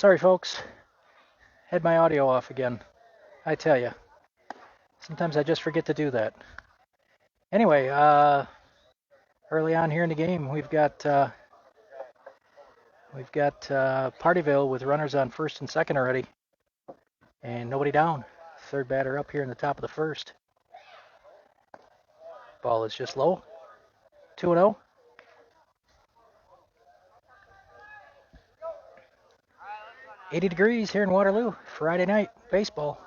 Sorry, folks. Had my audio off again. I tell you, sometimes I just forget to do that. Anyway, early on here in the game, we've got Pardeeville with runners on first and second already, and nobody down. Third batter up here in the top of the first. Ball is just low. 2-0. $80 degrees here in Waterloo. Friday night baseball.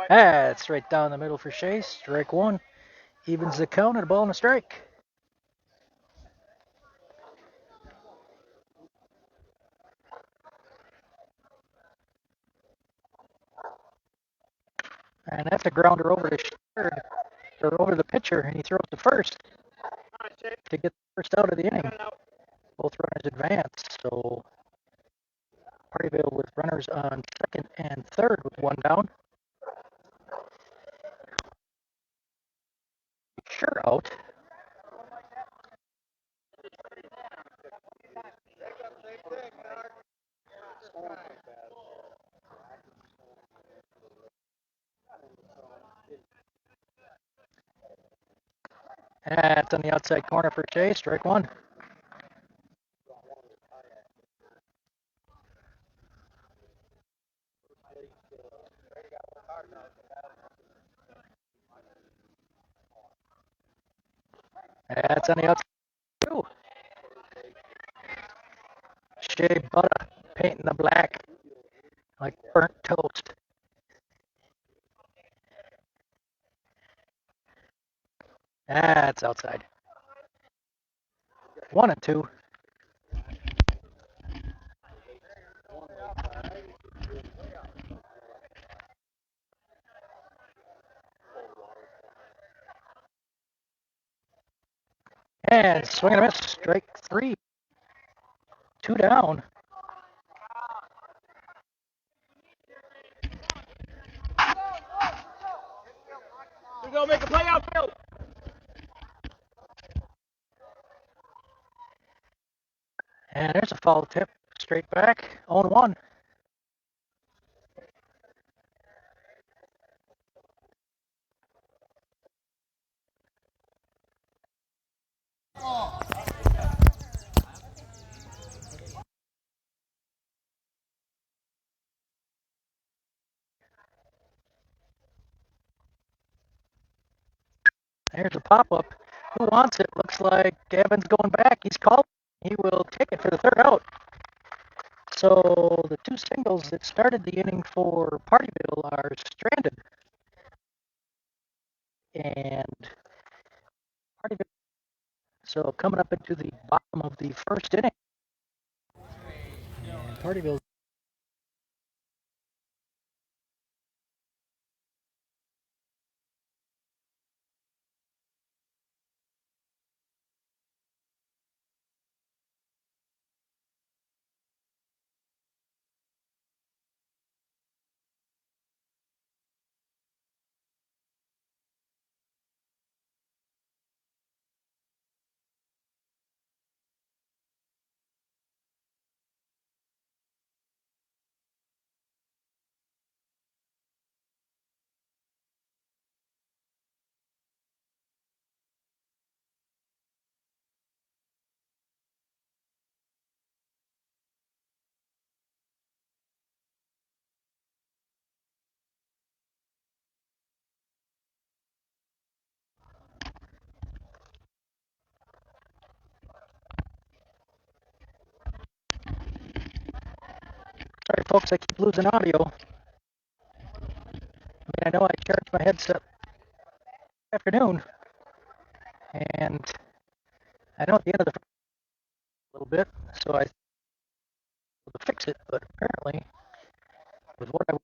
That's right down the middle for Shea. Strike one. Evens the count at a ball and a strike. And that's a grounder over to third, or over the pitcher, and he throws to first to get the first out of the inning. Both runners advance, so Pardeeville with runners on second and third with one down. Sure out. That's on the outside corner for Chase. Strike one. That's on the outside. Two. Shea Butter painting the black like burnt toast. That's outside. 1-2. And swing and a miss. Strike three. 2 down. We're going to make a play outfield. And there's a foul tip. Straight back. 0-1. There's a pop-up. Who wants it? Looks like Gavin's going back. He's called. He will take it for the third out. So the two singles that started the inning for Pardeeville are stranded. And Pardeeville, so coming up into the bottom of the first inning. And Pardeeville. Sorry, folks, I keep losing audio. I know I charged my headset this afternoon, and I know at the end of the a little bit, so I to fix it, but apparently with what I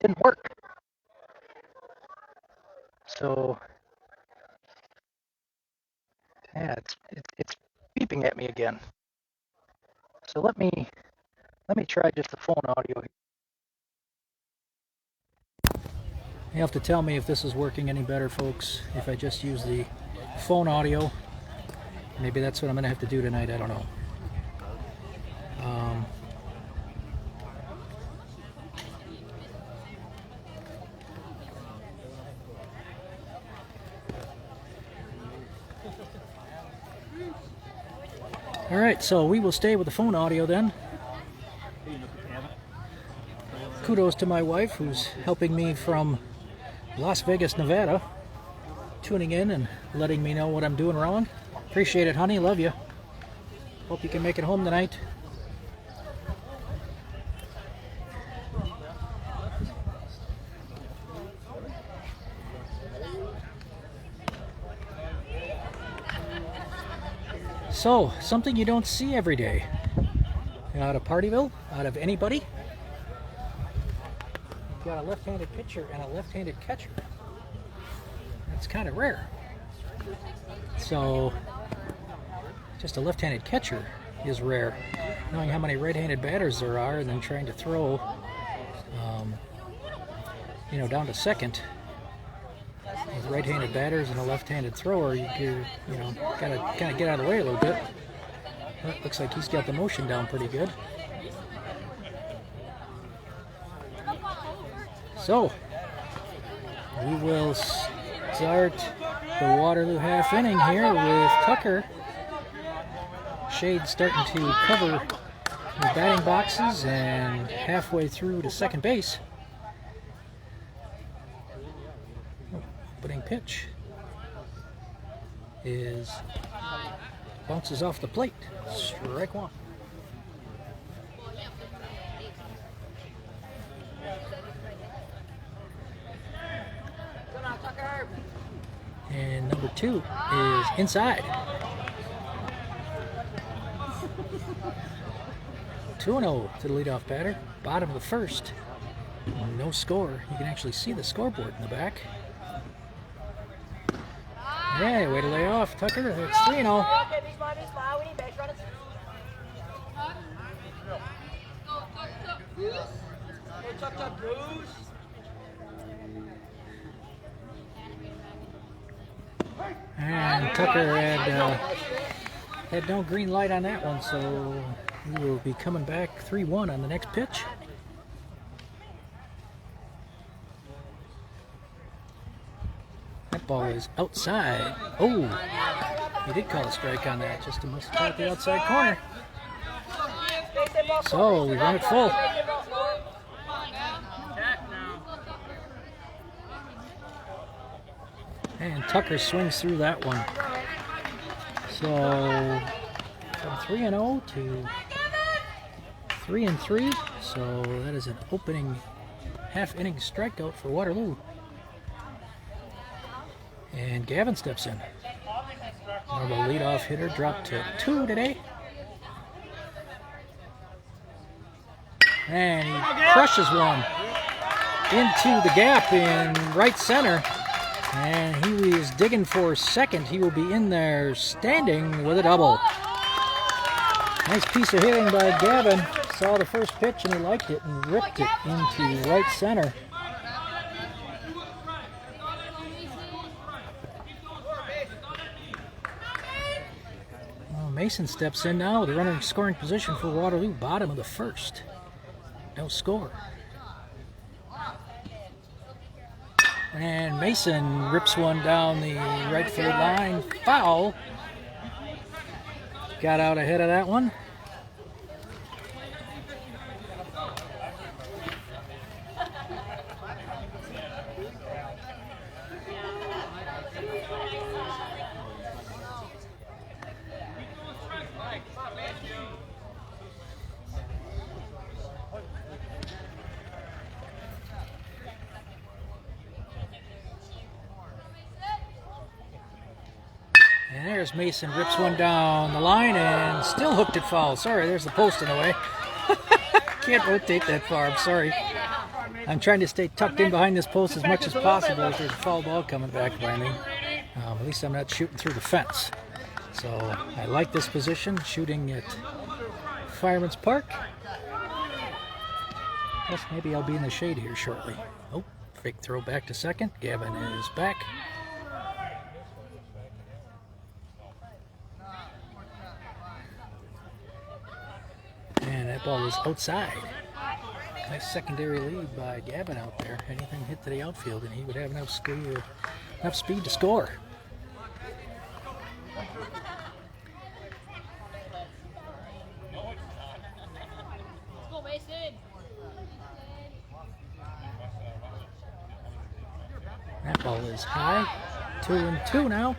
didn't work. So yeah, it's beeping at me again. So let me try just the phone audio here. You have to tell me if this is working any better, folks, if I just use the phone audio. Maybe that's what I'm going to have to do tonight, I don't know. Alright, so we will stay with the phone audio then. Kudos to my wife, who's helping me from Las Vegas, Nevada, tuning in and letting me know what I'm doing wrong. Appreciate it, honey. Love you. Hope you can make it home tonight. So, something you don't see every day out of Pardeeville, out of anybody. You've got a left-handed pitcher and a left-handed catcher. That's kind of rare. So, just a left-handed catcher is rare. Knowing how many right-handed batters there are, and then trying to throw, down to second with right-handed batters and a left-handed thrower, gotta kind of get out of the way a little bit. Well, looks like he's got the motion down pretty good. So, we will start the Waterloo half inning here with Tucker. Shade starting to cover the batting boxes and halfway through to second base. Opening pitch bounces off the plate. Strike one. And number 2 is inside. 2-0 to the leadoff batter. Bottom of the first. No score. You can actually see the scoreboard in the back. Yeah, way to lay off, Tucker. It's 3-0. And Tucker had no green light on that one, so we will be coming back 3-1 on the next pitch. That ball is outside. Oh, he did call a strike on that. Just must have caught the outside corner. So we run it full. And Tucker swings through that one. So from 3-0 to 3-3. So that is an opening half-inning strikeout for Waterloo. And Gavin steps in. Normal leadoff hitter dropped to 2 today. And he crushes one into the gap in right center. And he is digging for second. He will be in there standing with a double. Nice piece of hitting by Gavin. Saw the first pitch and he liked it and ripped it into right center. Mason steps in now with a runner in scoring position for Waterloo, bottom of the first. No score. And Mason rips one down the right field line. Foul. Got out ahead of that one. And there's Mason, rips one down the line and still hooked it foul. Sorry, there's the post in the way. Can't rotate that far, I'm sorry. I'm trying to stay tucked in behind this post as much as possible if there's a foul ball coming back by me. At least I'm not shooting through the fence. So I like this position, shooting at Fireman's Park. Plus maybe I'll be in the shade here shortly. Oh, Fake throw back to second. Gavin is back. And that ball is outside. Nice secondary lead by Gavin out there. Anything hit to the outfield and he would have enough speed to score. That ball is high. 2-2 now.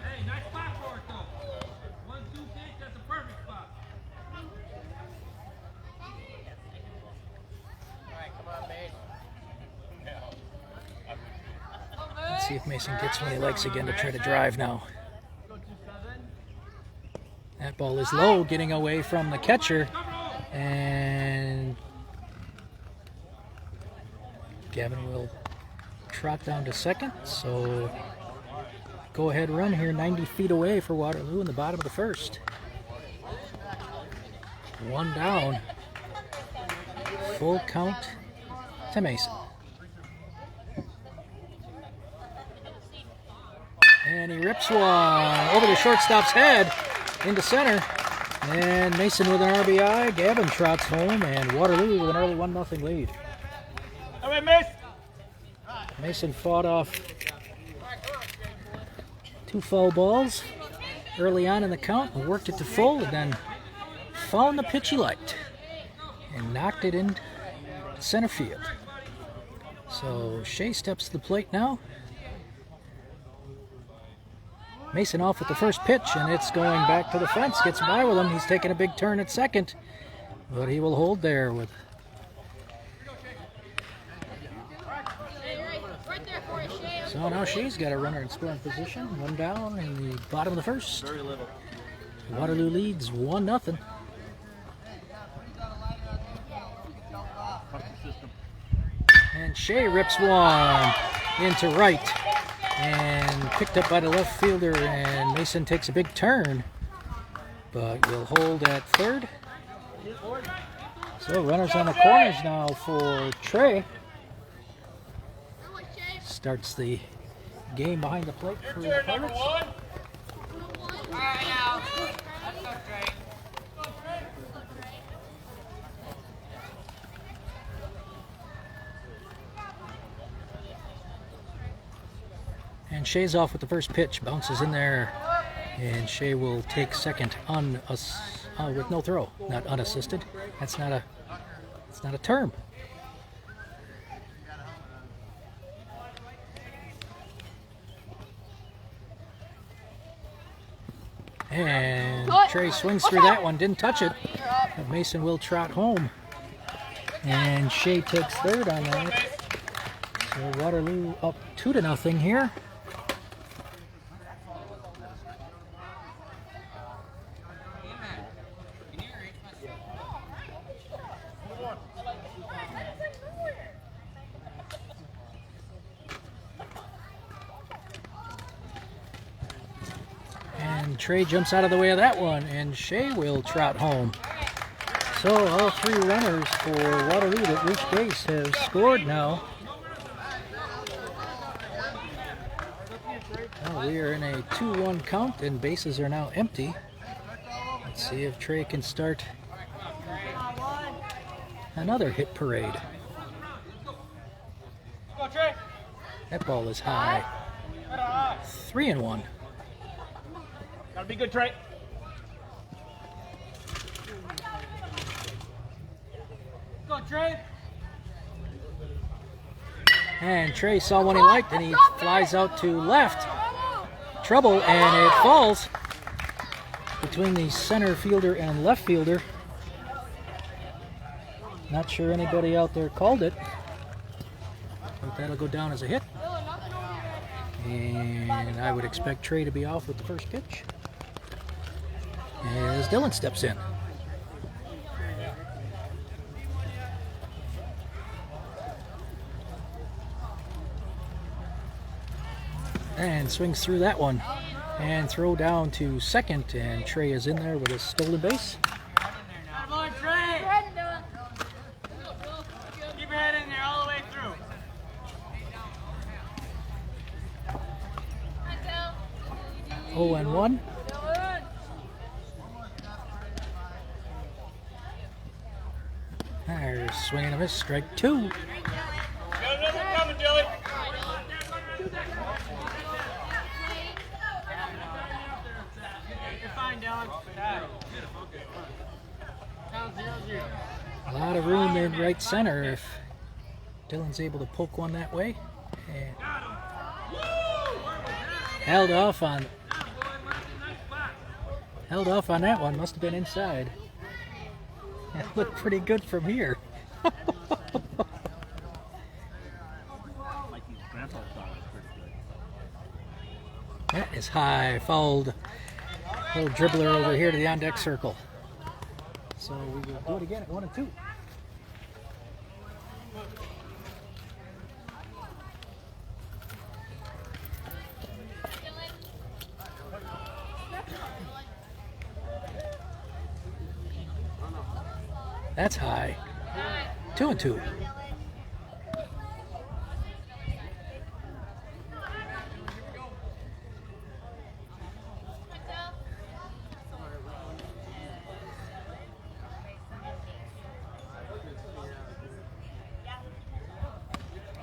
Let's see if Mason gets one he likes again to try to drive now. That ball is low, getting away from the catcher. And Gavin will trot down to second. So go ahead run here 90 feet away for Waterloo in the bottom of the first. One down. Full count to Mason. And he rips one over the shortstop's head into center. And Mason with an RBI. Gavin trots home, and Waterloo with an early 1-0 lead. All right, miss. Mason fought off 2 foul balls early on in the count and worked it to full, and then found the pitch he liked and knocked it into center field. So Shea steps to the plate now. Mason off with the first pitch, and it's going back to the fence. Gets by with him. He's taking a big turn at second, but he will hold there with. So now Shea's got a runner in scoring position. One down in the bottom of the first. Waterloo leads 1-0. And Shea rips one into right. And picked up by the left fielder, and Mason takes a big turn, but will hold at third. So runners on the corners now for Trey. Starts the game behind the plate for the Pirates. And Shea's off with the first pitch, bounces in there, and Shea will take second with no throw, not unassisted. That's not a term. And Trey swings through that one, didn't touch it, but Mason will trot home. And Shea takes third on that. So Waterloo up 2-0 here. Trey jumps out of the way of that one, and Shea will trot home. So all 3 runners for Waterloo that reach base have scored now. Well, we are in a 2-1 count, and bases are now empty. Let's see if Trey can start another hit parade. That ball is high. 3-1. Gotta be good, Trey. Go, Trey. And Trey saw one he liked, and he flies out to left. Trouble, and it falls between the center fielder and left fielder. Not sure anybody out there called it, but that'll go down as a hit. And I would expect Trey to be off with the first pitch as Dylan steps in. And swings through that one. And throw down to second, and Trey is in there with a stolen base. Come on, Trey! Keep your head in there all the way through. 0-1. There's swinging a miss, strike 2. Got another coming, Dilly. You're fine, Dylan. Count 0-0. A lot of room in right center if Dylan's able to poke one that way. And held off on that one. Must have been inside. It looked pretty good from here. That is high. Fouled. Little dribbler over here to the on-deck circle. So we will do it again at 1-2. That's high. 2-2.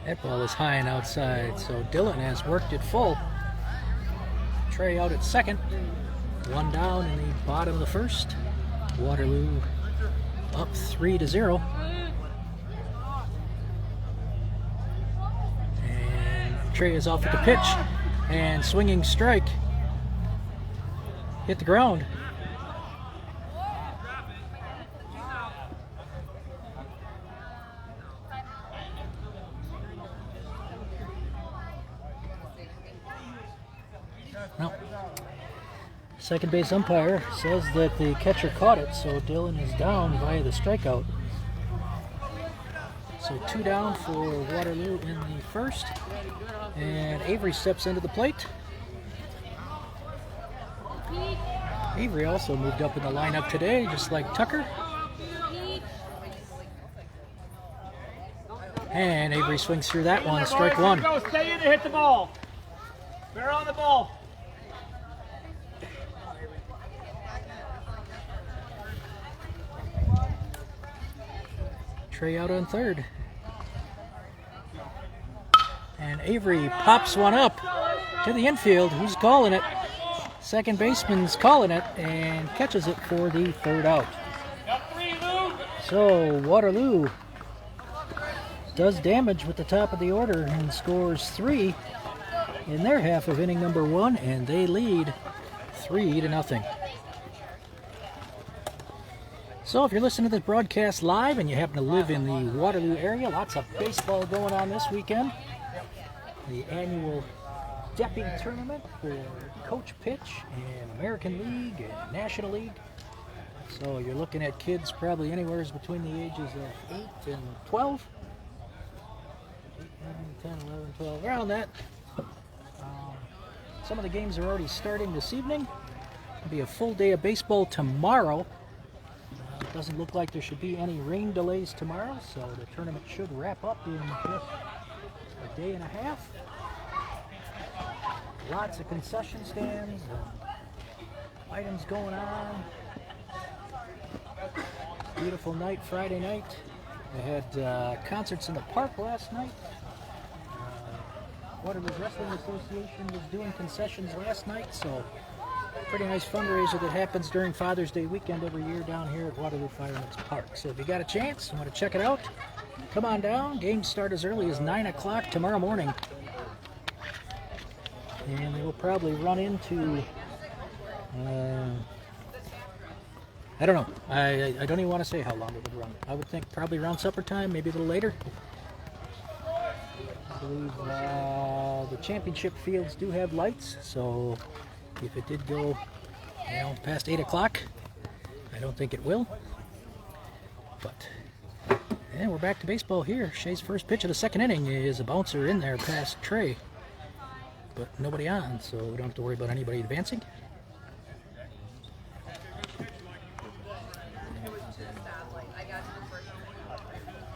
That ball is high and outside, so Dylan has worked it full. Trey out at second. One down in the bottom of the first. Waterloo up 3-0. And Trey is off at the pitch. And swinging strike. Hit the ground. No. Second base umpire says that the catcher caught it, so Dylan is down via the strikeout. So 2 down for Waterloo in the first. And Avery steps into the plate. Avery also moved up in the lineup today, just like Tucker. And Avery swings through that one, strike 1. Go, stay in and hit the ball. Bear on the ball. Trey out on third. And Avery pops one up to the infield. Who's calling it? Second baseman's calling it and catches it for the third out. So Waterloo does damage with the top of the order and scores 3 in their half of inning number 1, and they lead 3-0. So if you're listening to this broadcast live and you happen to live in the Waterloo area, lots of baseball going on this weekend. The annual Depping Tournament for Coach Pitch and American League and National League. So you're looking at kids probably anywhere between the ages of 8 and 12. 8, 9, 10, 11, 12, around that. Some of the games are already starting this evening. It'll be a full day of baseball tomorrow. It doesn't look like there should be any rain delays tomorrow, so the tournament should wrap up in just a day and a half. Lots of concession stands, items going on. Beautiful night Friday night. They had concerts in the park last night. Waterloo Wrestling Association was doing concessions last night, so pretty nice fundraiser that happens during Father's Day weekend every year down here at Waterloo Fireman's Park. So if you got a chance and want to check it out, come on down. Games start as early as 9 o'clock tomorrow morning. And they will probably run into, I don't know. I don't even want to say how long it would run. I would think probably around supper time, maybe a little later. I believe the championship fields do have lights, so if it did go, past 8 o'clock, I don't think it will. But, yeah, we're back to baseball here. Shea's first pitch of the second inning is a bouncer in there past Trey. But nobody on, so we don't have to worry about anybody advancing.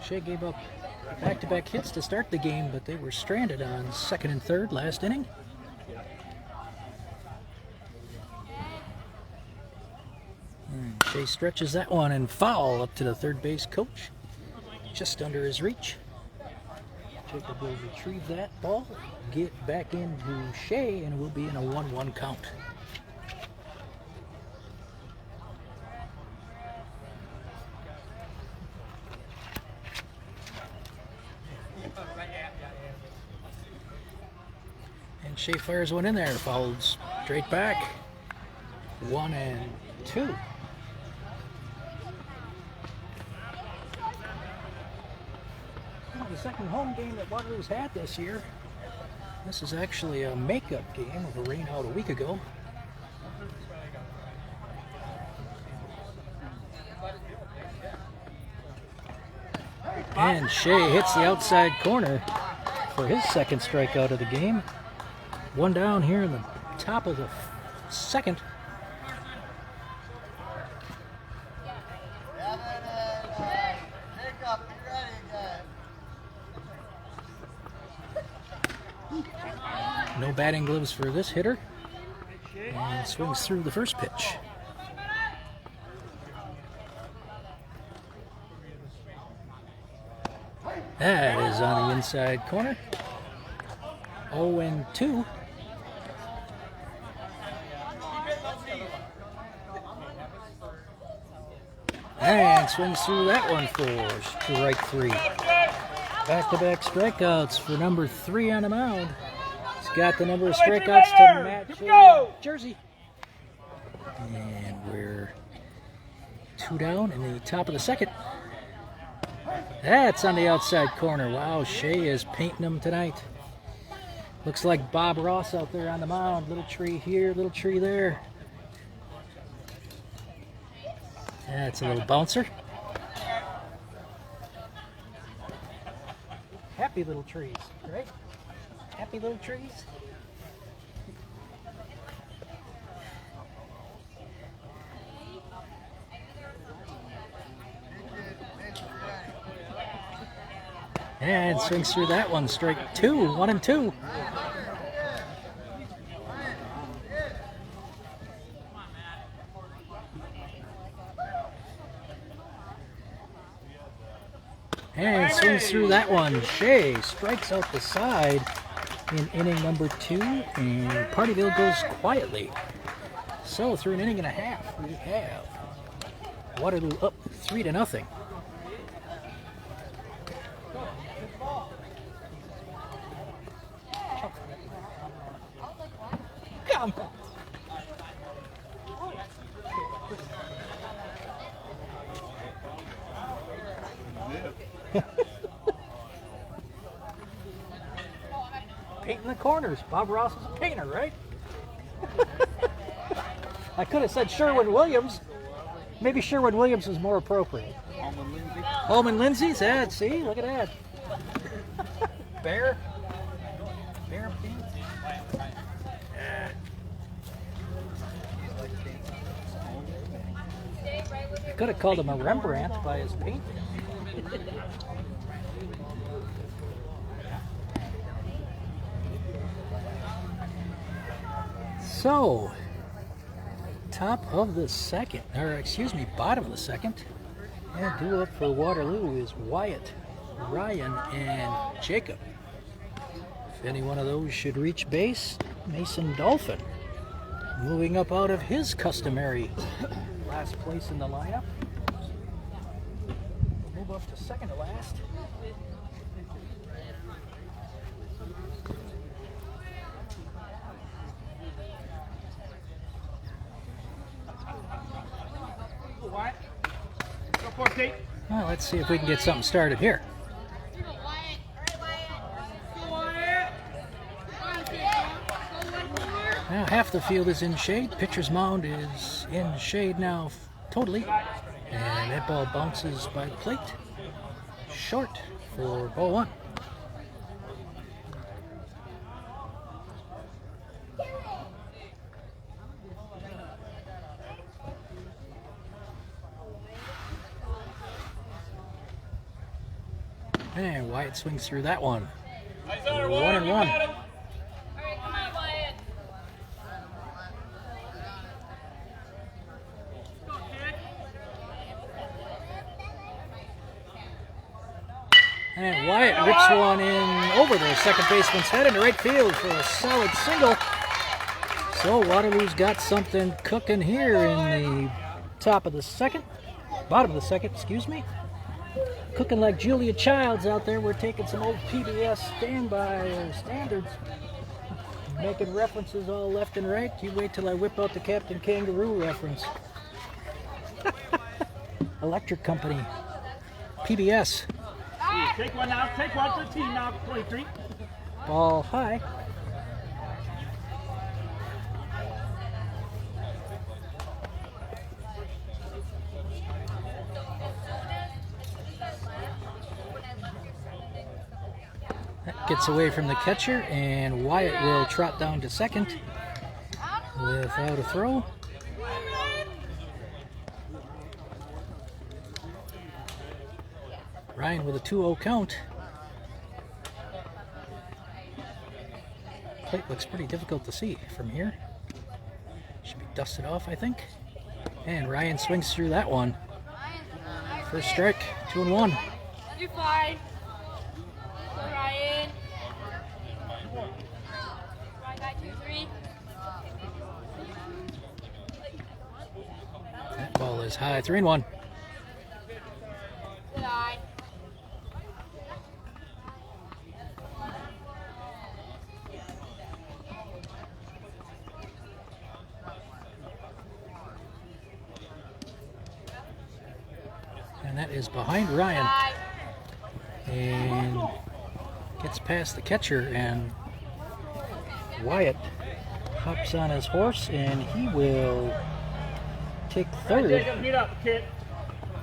Shea gave up back-to-back hits to start the game, but they were stranded on second and third last inning. Shea stretches that one and foul up to the third base coach. Just under his reach. Jacob will retrieve that ball, get back into Shea, and we'll be in a 1-1 count. And Shea fires one in there, fouled straight back. 1-2. The second home game that Waterloo's had this year. This is actually a makeup game of a rain out a week ago. And Shea hits the outside corner for his second strikeout of the game. One down here in the top of the second. No batting gloves for this hitter. And swings through the first pitch. That is on the inside corner. 0-2. And swings through that one for strike 3. Back-to-back strikeouts for number 3 on the mound. He's got the number of strikeouts to match his jersey. And we're 2 down in the top of the second. That's on the outside corner. Wow, Shea is painting them tonight. Looks like Bob Ross out there on the mound. Little tree here, little tree there. That's a little bouncer. Happy little trees, right? Happy little trees. And swings through that one. Strike 2, 1-2. And swings through that one. Shea strikes out the side in inning number 2, and Pardeeville goes quietly. So through an inning and a half, we have Waterloo up 3-0. Come on. Painting the corners. Bob Ross is a painter, right? I could have said Sherwin-Williams. Maybe Sherwin-Williams is more appropriate. Holman Lindsay's? Yeah, see? Look at that. Bear paint? I could have called him a Rembrandt by his paint. So, top of the second, or excuse me, bottom of the second, and due up for Waterloo is Wyatt, Ryan, and Jacob. If any one of those should reach base, Mason Dolphin, moving up out of his customary last place in the lineup. Move up to second to last. Well, let's see if we can get something started here. Now half the field is in shade. Pitcher's mound is in shade now totally. And that ball bounces by the plate. Short for ball 1. And Wyatt swings through that one. 1-1. rips one in over the second baseman's head into right field for a solid single. So Waterloo's got something cooking here in the bottom of the second, excuse me. Cooking like Julia Childs out there. We're taking some old PBS standby standards, making references all left and right. You wait till I whip out the Captain Kangaroo reference. Electric Company, PBS. Take one now. Take one for the team now. 23. Ball high. That gets away from the catcher, and Wyatt will trot down to second without a throw. Ryan with a 2-0 count. Plate looks pretty difficult to see from here. Should be dusted off, I think. And Ryan swings through that one. First strike, 2-1. You're fine. Go Ryan. Ryan got 2-3. That ball is high, 3-1. Good eye. And that is behind Ryan. And gets past the catcher, and Wyatt hops on his horse, and he will take third. Meet up, kid.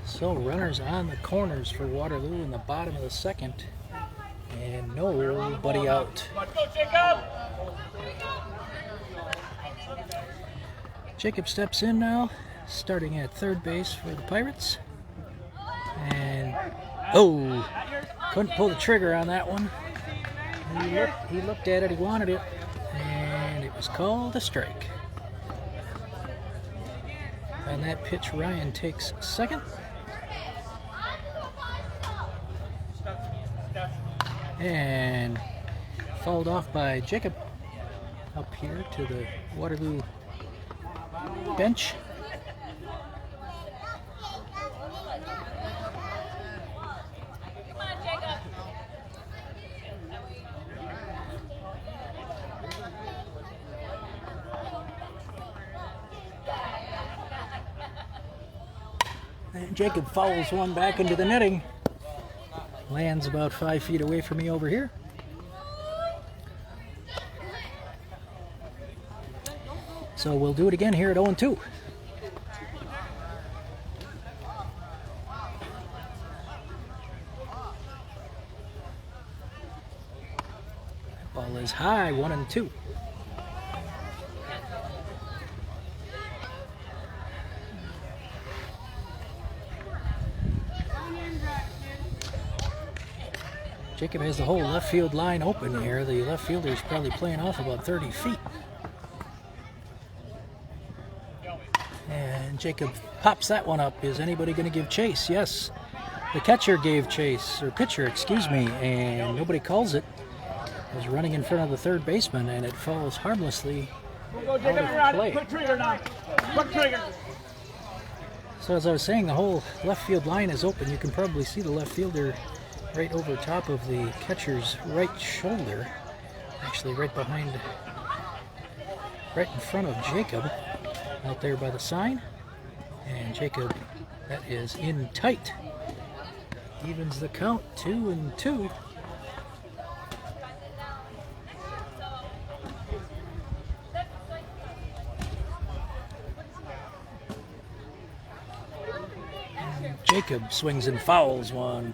So runners on the corners for Waterloo in the bottom of the second, and nobody out. Let's go, Jacob. Jacob steps in now, starting at third base for the Pirates. And couldn't pull the trigger on that one. He looked at it, he wanted it, and it was called a strike. On that pitch, Ryan takes second. And fouled off by Jacob up here to the Waterloo bench. And Jacob fouls one back into the netting. Lands about 5 feet away from me over here. So we'll do it again here at 0-2. Ball is high, 1-2. Jacob has the whole left field line open here. The left fielder is probably playing off about 30 feet. And Jacob pops that one up. Is anybody going to give chase? Yes. The catcher gave chase, or pitcher, excuse me, and nobody calls it. It was running in front of the third baseman, and it falls harmlessly out of play. Quick trigger now. Quick trigger. So as I was saying, the whole left field line is open. You can probably see the left fielder right over top of the catcher's right shoulder, actually right in front of Jacob, out there by the sign. And Jacob, that is in tight. Evens the count, 2-2. And Jacob swings and fouls one.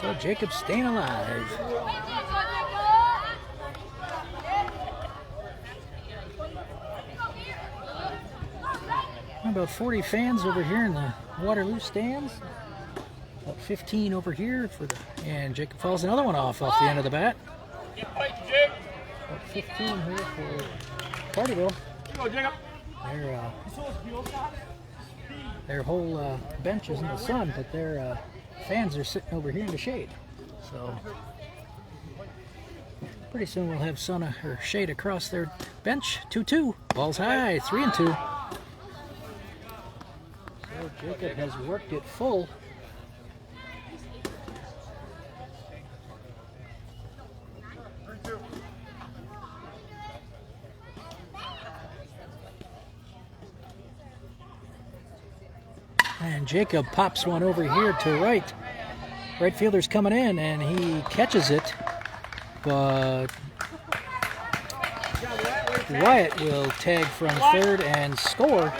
So Jacob's staying alive. About 40 fans over here in the Waterloo stands. About 15 over here and Jacob fouls another one off the end of the bat. About 15 here for Pardeeville. Go, Jacob. Their whole bench is in the sun, but their fans are sitting over here in the shade. So pretty soon we'll have sun or shade across their bench. 2-2. Ball's high. 3-2. So Jacob has worked it full. And Jacob pops one over here to right. Right fielder's coming in, and he catches it, but Wyatt will tag from third and score.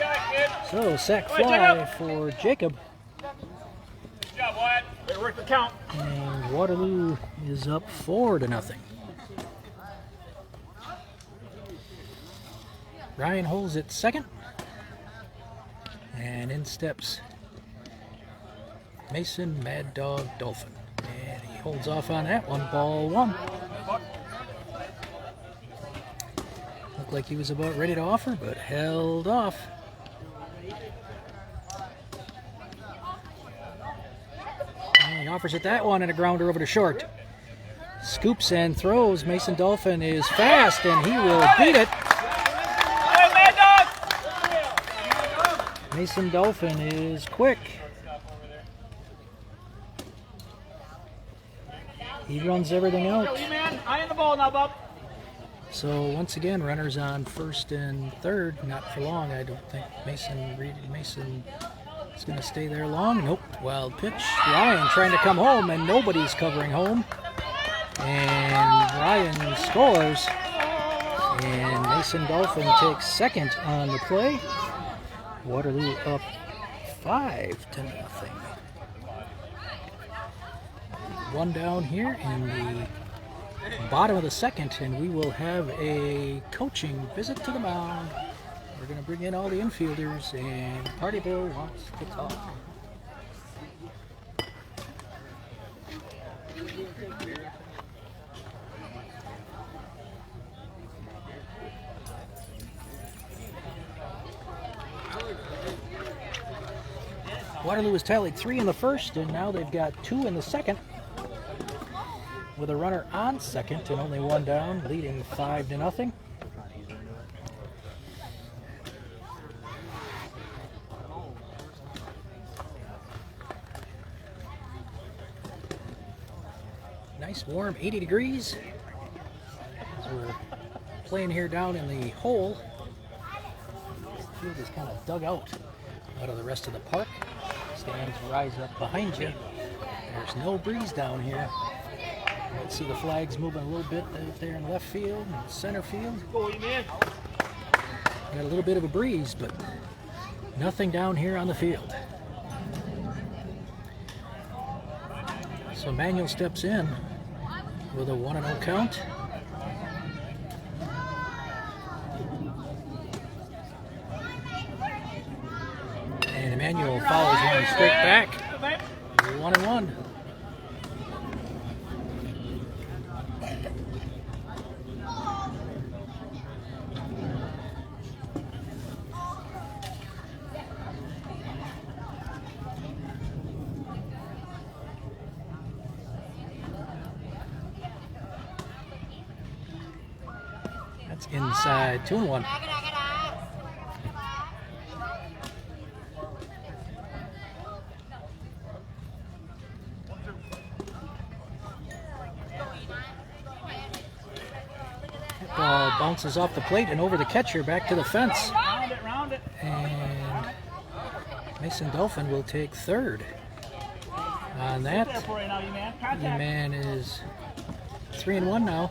So sac fly for Jacob. Good job, Wyatt. Better work the count. And Waterloo is up 4-0. Ryan holds at second. And in steps Mason Mad Dog Dolphin. And he holds off on that one. Ball 1. Looked like he was about ready to offer, but held off. And he offers it that one, and a grounder over to short. Scoops and throws. Mason Dolphin is fast, and he will beat it. Mason Dolphin is quick. He runs everything out. Eye on the ball now, Bob. So once again, runners on first and third. Not for long. I don't think Mason is going to stay there long. Nope. Wild pitch. Ryan trying to come home, and nobody's covering home. And Ryan scores. And Mason Dolphin takes second on the play. Waterloo up 5-0. One down here in the bottom of the second, and we will have a coaching visit to the mound. We're going to bring in all the infielders, and Pardeeville wants to talk. Waterloo has tallied 3 in the first, and now they've got 2 in the second, with a runner on second and only one down, leading 5-0. Nice warm 80 degrees. So we're playing here down in the hole. The field is kind of dug out of the rest of the park. Stands rise up behind you. There's no breeze down here. You might see the flags moving a little bit out there in left field and center field. Got a little bit of a breeze, but nothing down here on the field. So Manuel steps in with a 1-0 count. And Emmanuel follows one straight back. 1-1. That's inside. 2-1. Ball bounces off the plate and over the catcher, back to the fence. And Mason Dolphin will take third on that. E-Man is 3-1 now.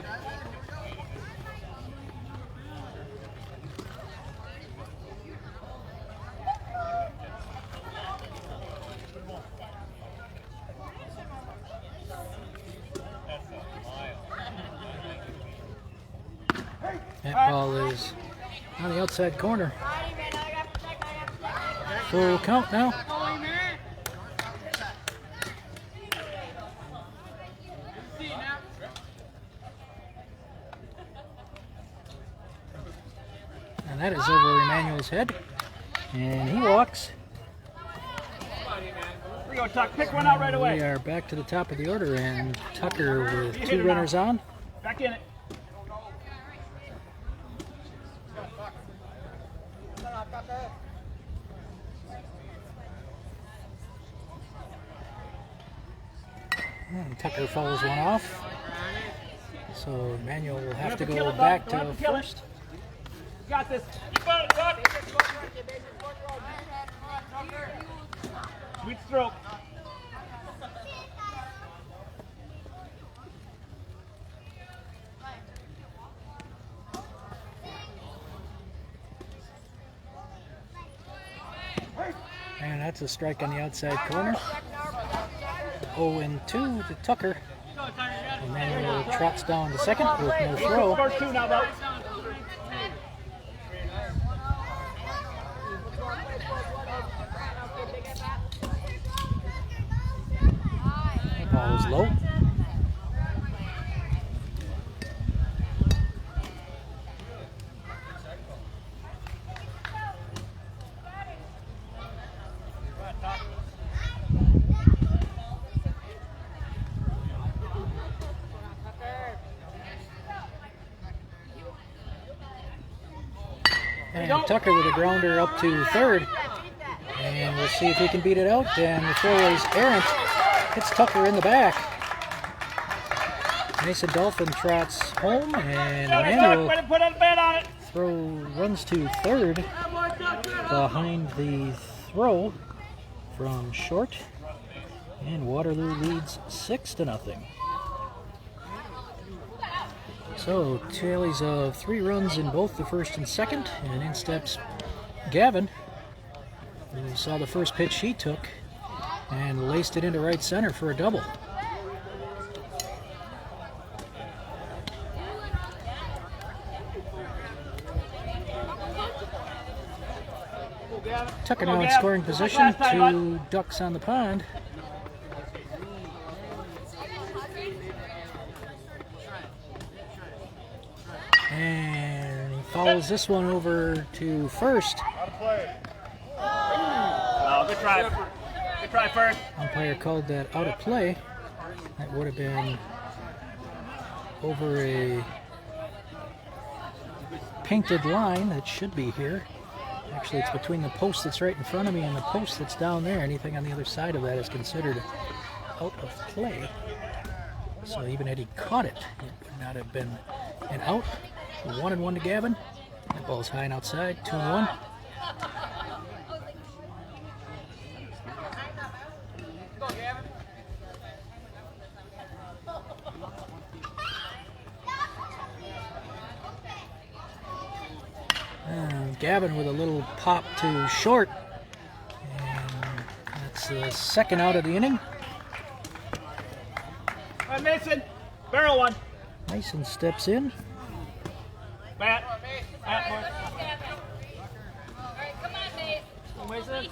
That ball is on the outside corner. Full count now. And that is over Emmanuel's head. And he walks. go, Tuck. Pick one out right away. We are back to the top of the order, and Tucker with 2 runners on. Back in it. And Tucker fouls one off. So Emmanuel will have to go back to first. Got this. You got it, Tuck. Sweet stroke. And that's a strike on the outside corner. 0-2 to Tucker. Emmanuel trots down to second with no throw. Score 2 now, though. Ball is low. And Tucker with a grounder up to third. And we'll see if he can beat it out. And the throw is errant. Hits Tucker in the back. Mason Dolphin trots home, and Emmanuel runs to third behind the throw from short. And Waterloo leads 6-0. So tallies of 3 runs in both the first and second, and in steps Gavin, who saw the first pitch he took and laced it into right center for a double. Tucker now in scoring position, 2 ducks on the pond. And he follows this one over to first. Oh, good try. Good try first. Umpire called that out of play. That would have been over a painted line that should be here. Actually, it's between the post that's right in front of me and the post that's down there. Anything on the other side of that is considered out of play. So even had he caught it, it would not have been an out. 1-1 to Gavin. That ball's high and outside. 2-1. And Gavin with a little pop to short. And that's the second out of the inning. All right, Mason. Barrel one. Mason steps in. Matt. Matt, boy. All right, come on, Mason. Mason.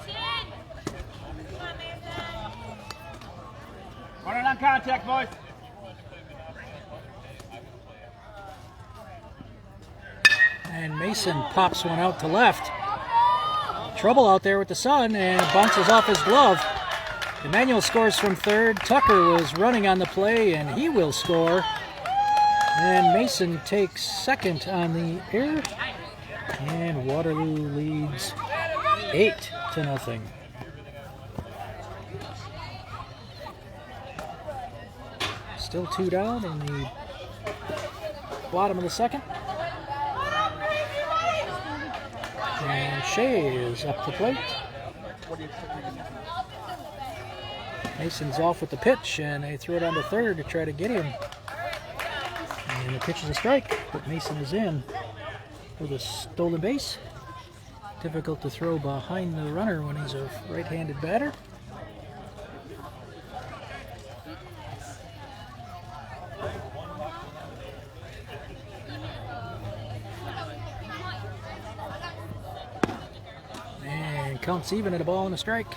Come on, Mason. Running on contact, boys. And Mason pops one out to left. Trouble out there with the sun, and it bounces off his glove. Emmanuel scores from third. Tucker was running on the play, and he will score. And Mason takes second on the air. And Waterloo leads 8-0. Still 2 down in the bottom of the second. And Shea is up the plate. Mason's off with the pitch, and they throw it on to third to try to get him. And the pitch is a strike, but Mason is in with a stolen base. Difficult to throw behind the runner when he's a right-handed batter. And counts even at a ball and a strike.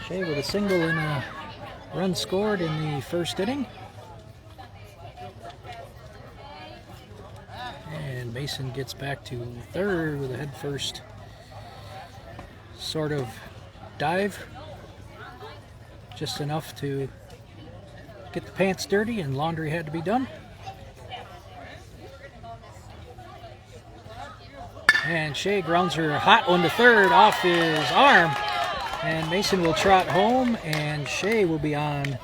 Shea with a single and a run scored in the first inning. And Mason gets back to third with a head first sort of dive, just enough to get the pants dirty, and laundry had to be done. And Shea grounds her hot one to third off his arm, and Mason will trot home, and Shea will be on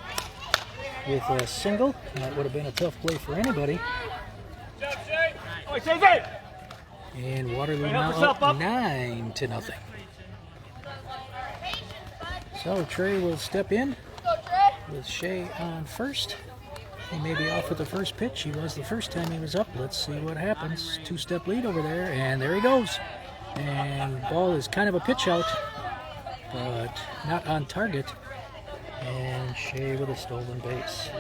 with a single. That would have been a tough play for anybody. And Waterloo now up 9-0. So Trey will step in with Shea on first. He may be off with the first pitch. He was the first time he was up. Let's see what happens. 2-step lead over there, and there he goes. And ball is kind of a pitch out, but not on target. And Shea with a stolen base.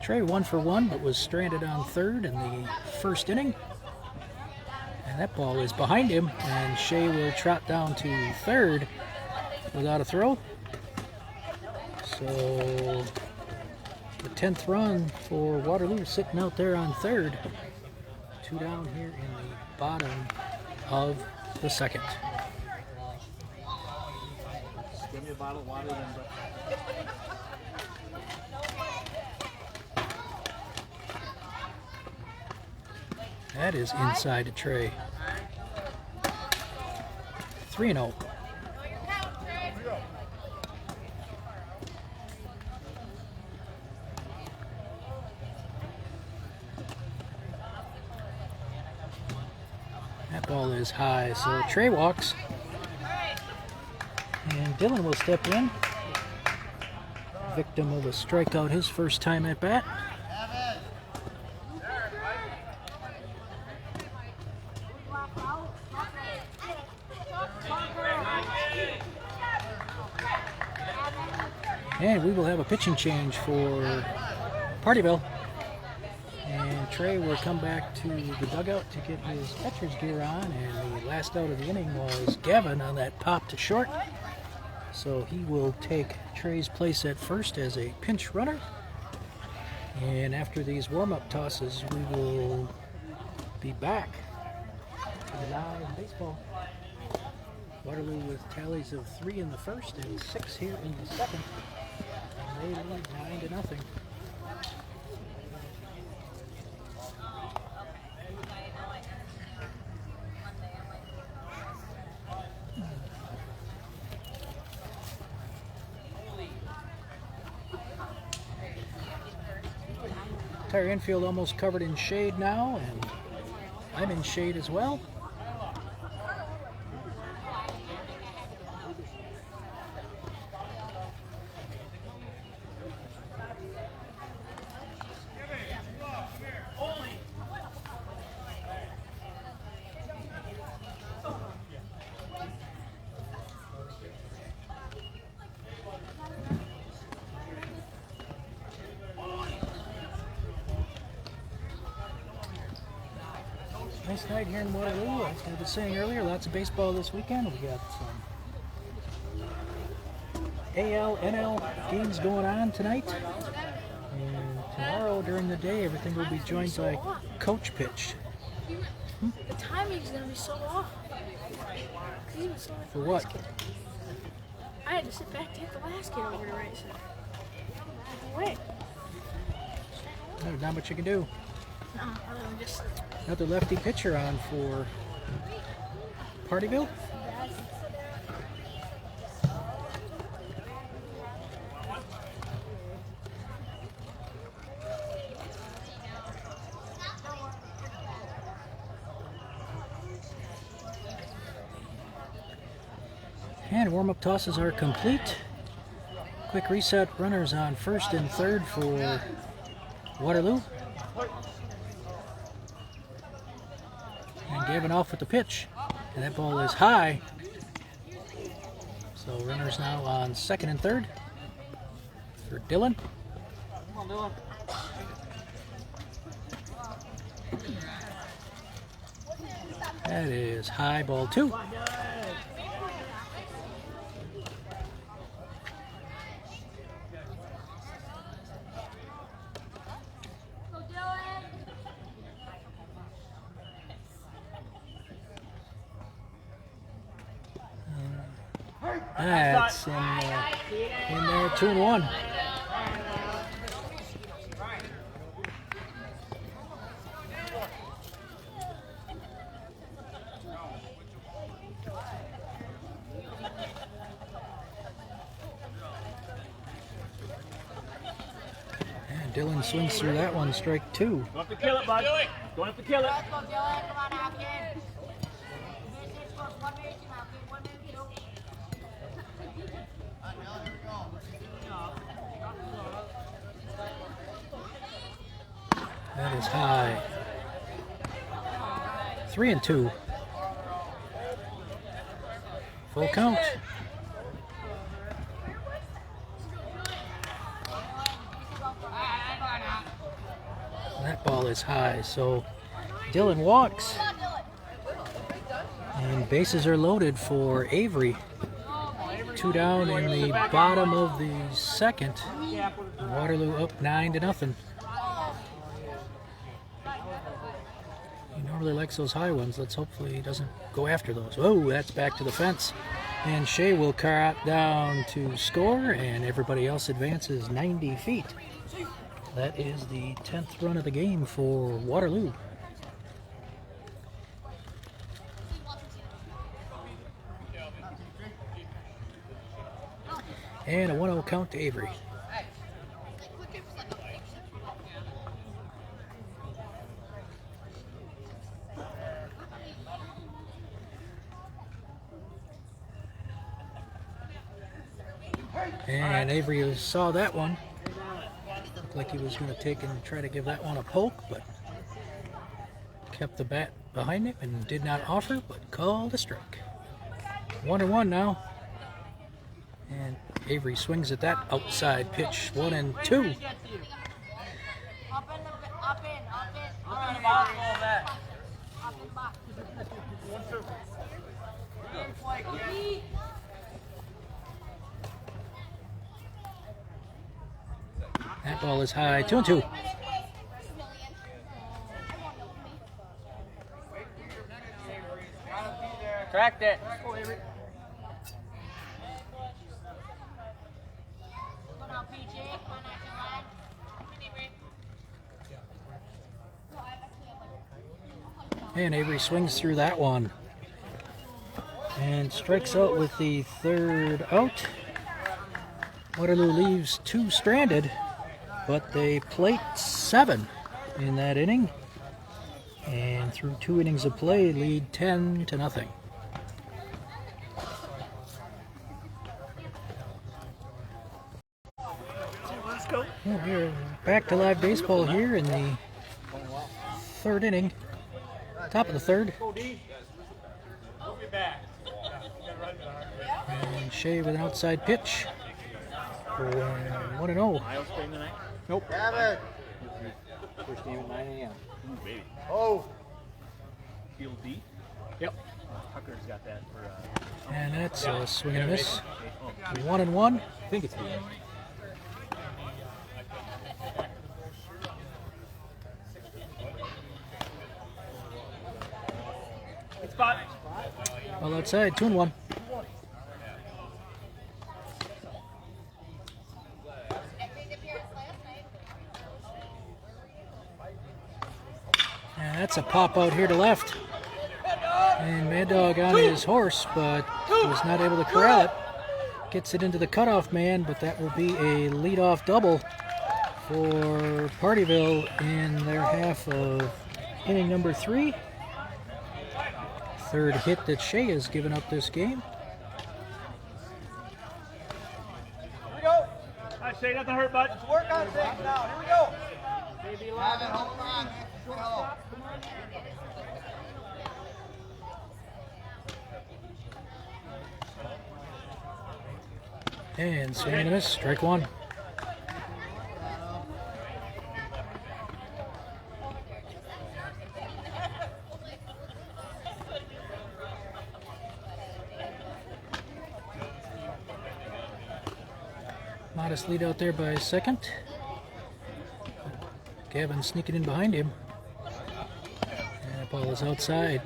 Trey 1 for 1, but was stranded on third in the first inning. And that ball is behind him, and Shea will trot down to third without a throw. So the 10th run for Waterloo sitting out there on third. 2 down here in the bottom of the second. Give me a bottle of water then. That is inside the tray. 3-0. That ball is high, so Trey walks. And Dylan will step in. Victim of a strikeout his first time at bat. And we will have a pitching change for Pardeeville. And Trey will come back to the dugout to get his catcher's gear on. And the last out of the inning was Gavin on that pop to short. So he will take Trey's place at first as a pinch runner. And after these warm-up tosses, we will be back to live baseball. Waterloo with tallies of 3 in the first and 6 here in the second. They lead 9-0. Entire infield almost covered in shade now, and I'm in shade as well. Nice night here in Waterloo. As I was saying earlier, lots of baseball this weekend. We got some AL, NL games going on tonight. And tomorrow during the day, everything will be joined by coach pitch. The timing is going to be so off. For what? I had to sit back to hit the last kid over the right side. Wait. There's not much you can do. Other than just... Another lefty pitcher on for Pardeeville. And warm-up tosses are complete. Quick reset, runners on first and third for Waterloo. And Gavin off with the pitch. And that ball is high. So runners now on second and third for Dylan. Come on, Dylan. That is high, ball 2. That's in there, 2-1. And Dylan swings through that one, strike 2. Go up to kill it, bud. Going up to kill it. Let's go, Dylan. Come on, Hopkins. One minute, Hopkins. 1 minute, two. That is high. 3-2. Full count. That ball is high, so Dylan walks. And bases are loaded for Avery. 2 down in the bottom of the second. Waterloo up 9-0. He normally likes those high ones. Let's hopefully he doesn't go after those. Oh, that's back to the fence. And Shea will car down to score, and everybody else advances 90 feet. That is the 10th run of the game for Waterloo. And a 1-0 count to Avery. And Avery saw that one. Looked like he was going to take and try to give that one a poke, but kept the bat behind him and did not offer, but called a strike. 1-1 now. And Avery swings at that outside pitch. 1-2. Up in the box. Up in the box. That ball is high. 2-2. Cracked it. And Avery swings through that one. And strikes out with the 3rd out. Waterloo leaves 2 stranded, but they plate 7 in that inning. And through 2 innings of play, lead 10-0. Let's go. Well, we're back to live baseball here in the 3rd inning. Top of the 3rd. And Shea with an outside pitch. 1-0. Miles playing tonight? Nope. First game at 9 a.m. Ooh, baby. Oh. Field D? Yep. Tucker's got that for... And that's a swing and a miss. 1-1. I think it's D. Good spot. Well outside, 2-1. And that's a pop out here to left. And Mad Dog on his horse, but was not able to corral it. Gets it into the cutoff man, but that will be a leadoff double for Pardeeville in their half of inning number 3. 3rd hit that Shea has given up this game. Here we go. All right, Shea, nothing hurt, bud. Let's work on things now. Here we go. Have it. Hold on. Whoa. And swing and a miss, strike 1. Modest lead out there by 2nd. Gavin sneaking in behind him. And that ball is outside.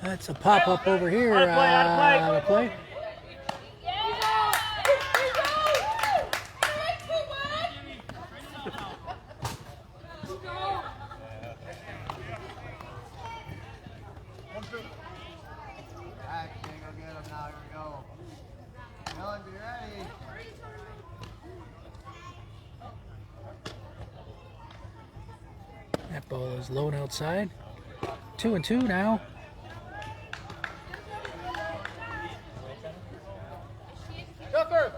That's a pop-up over here. Out of play. Alright, King, go get him now. Here we go. Dylan, be ready. That ball is low and outside. 2-2 now. Jumper.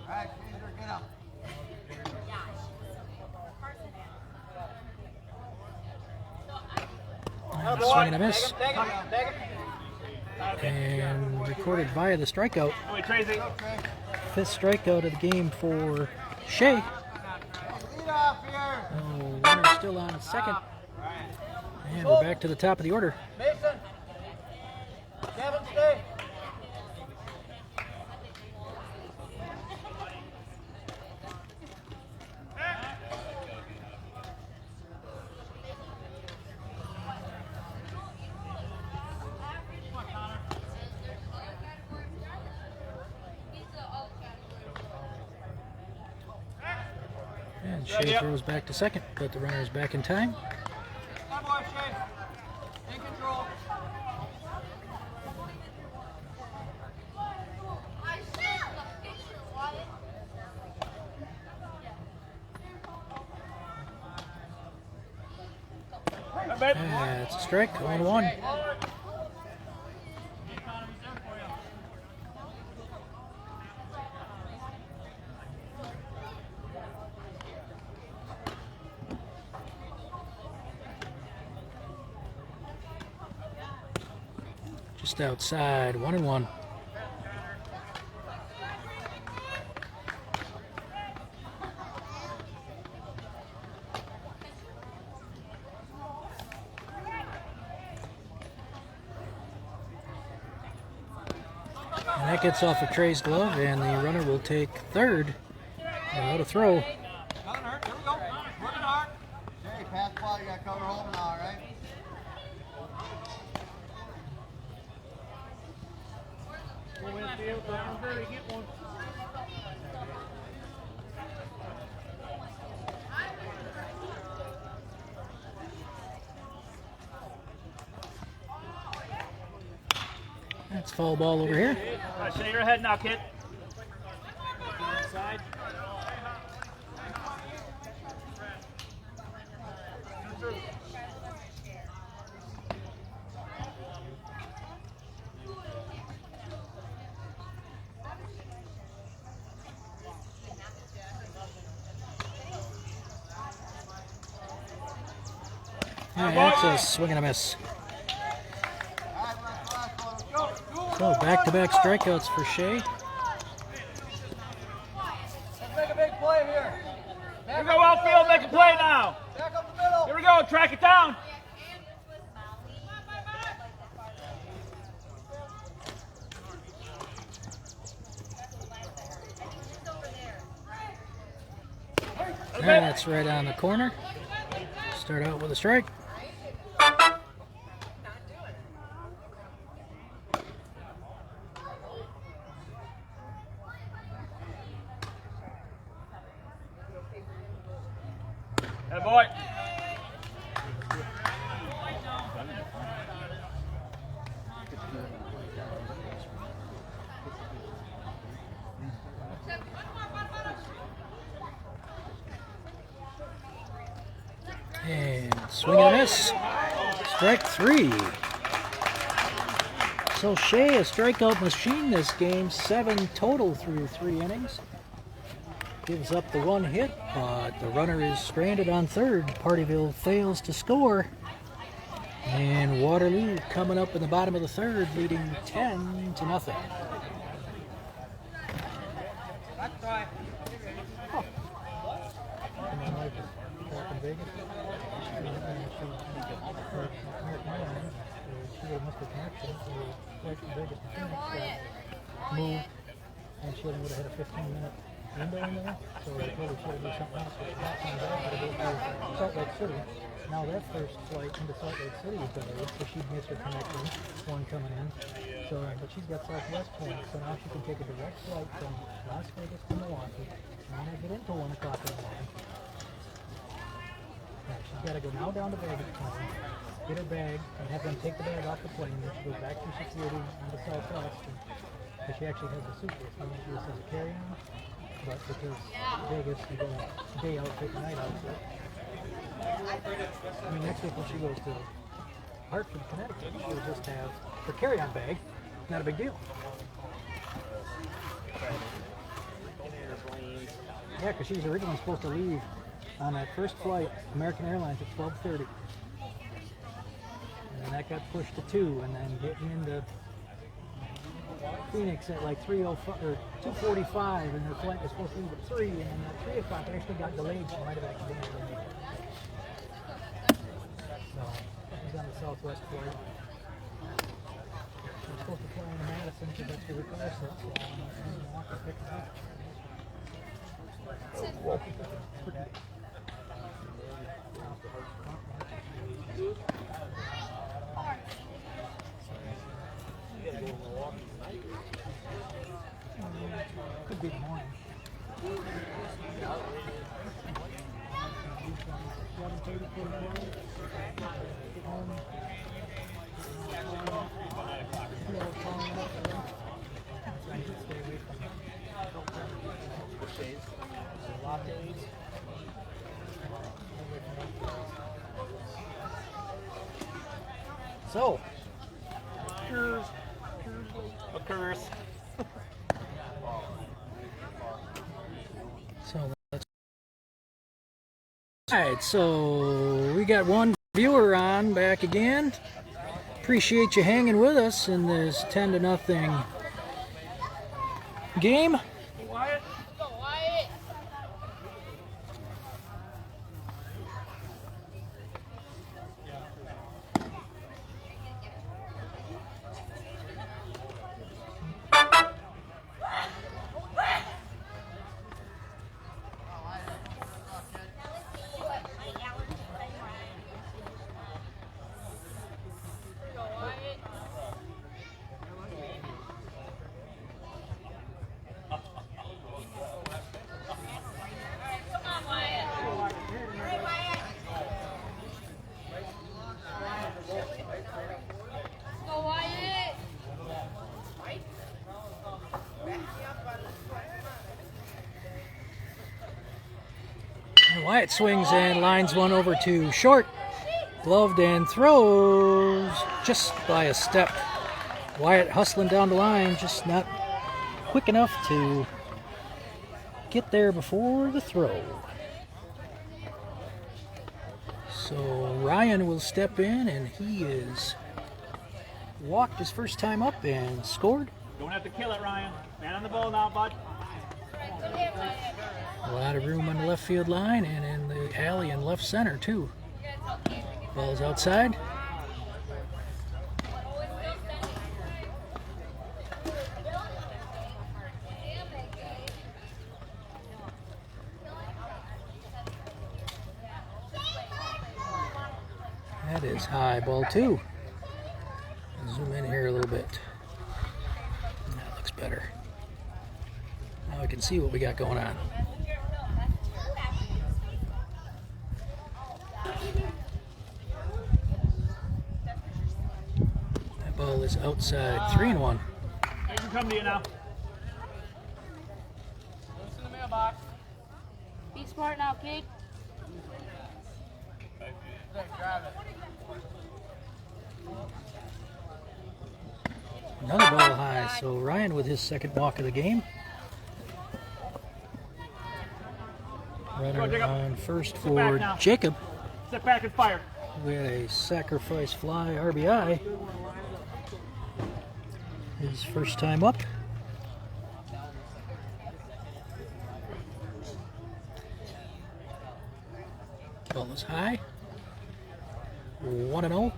Alright, Caesar, get up. Swing and a miss. Take him. And recorded via the strikeout. Wait, Tracy. Fifth strikeout of the game for Shea. Lead off here. Oh, runner still on at second. And we're back to the top of the order. Mason. Kevin, stay. And Shea throws back to second, but the runner is back in time. Come on, Shea. In control. That's a strike, 1-1. Just outside, 1-1. And that gets off of Trey's glove, and the runner will take third without a throw. Nothing hurt. Here we go. Working hard. Jay, pass ball. You got to cover home now, all right? That's foul ball over here. All right, Shea, you're ahead now, kid. Inside. And that's a swing and a miss. So back-to-back strikeouts for Shea. Let's make a big play here. Here we go, outfield, make a play now. Back up the middle. Here we go, track it down. That's right on the corner. Start out with a strike. Hey, boy. And swing and a miss. Strike three. So Shea, a strikeout machine this game, 7 total through 3 innings. Gives up the 1 hit, but the runner is stranded on third. Pardeeville fails to score. And Waterloo coming up in the bottom of the third, leading 10-0. That's right. Move, and she would have had a 15-minute window in there, so they told her she had to do something else. But that comes out to go to Salt Lake City. Now that first flight into Salt Lake City is delayed, so she'd miss her connection, one coming in. So, but she's got Southwest points, so now she can take a direct flight from Las Vegas to Milwaukee, and then get into 1 o'clock in the morning. Now, she's got to go now down to baggage claim, get her bag, and have them take the bag off the plane. Then she goes back through security into Southwest, because she actually has a suitcase. Now she just has a carry-on, but because Vegas, you go a day out, take a night out. So, I mean, next week when she goes to Hartford, Connecticut, she'll just have her carry-on bag. Not a big deal. Yeah, because she was originally supposed to leave on that first flight, American Airlines, at 12:30. And then that got pushed to 2, and then getting into Phoenix at like 3:05 or 2:45, and her flight was supposed to leave at 3, and then at 3 o'clock it actually got delayed. She might have accidentally made it. So she's on the Southwest flight. She's supposed to fly into Madison because that's where her car sits. So I'm walk to pick her up. Could be in the morning. So, Occurs. So let's. All right, so we got one viewer on back again. Appreciate you hanging with us in this 10-0 game. Wyatt. Wyatt swings and lines one over to short. Gloved and throws just by a step. Wyatt hustling down the line, just not quick enough to get there before the throw. So Ryan will step in, and he is walked his first time up and scored. Don't have to kill it, Ryan. Man on the ball now, bud. A lot of room on the left field line and in the alley and left center too. Ball's outside. That is high, ball 2. Zoom in here a little bit. That looks better. Now we can see what we got going on. That ball is outside, 3-1. I can come to you now. What's in the mailbox? Be smart now, kid. Another ball high, so Ryan with his second walk of the game. Runner on first for Jacob. Step back and fire. We had a sacrifice fly RBI. His first time up. Ball is high. 1-0.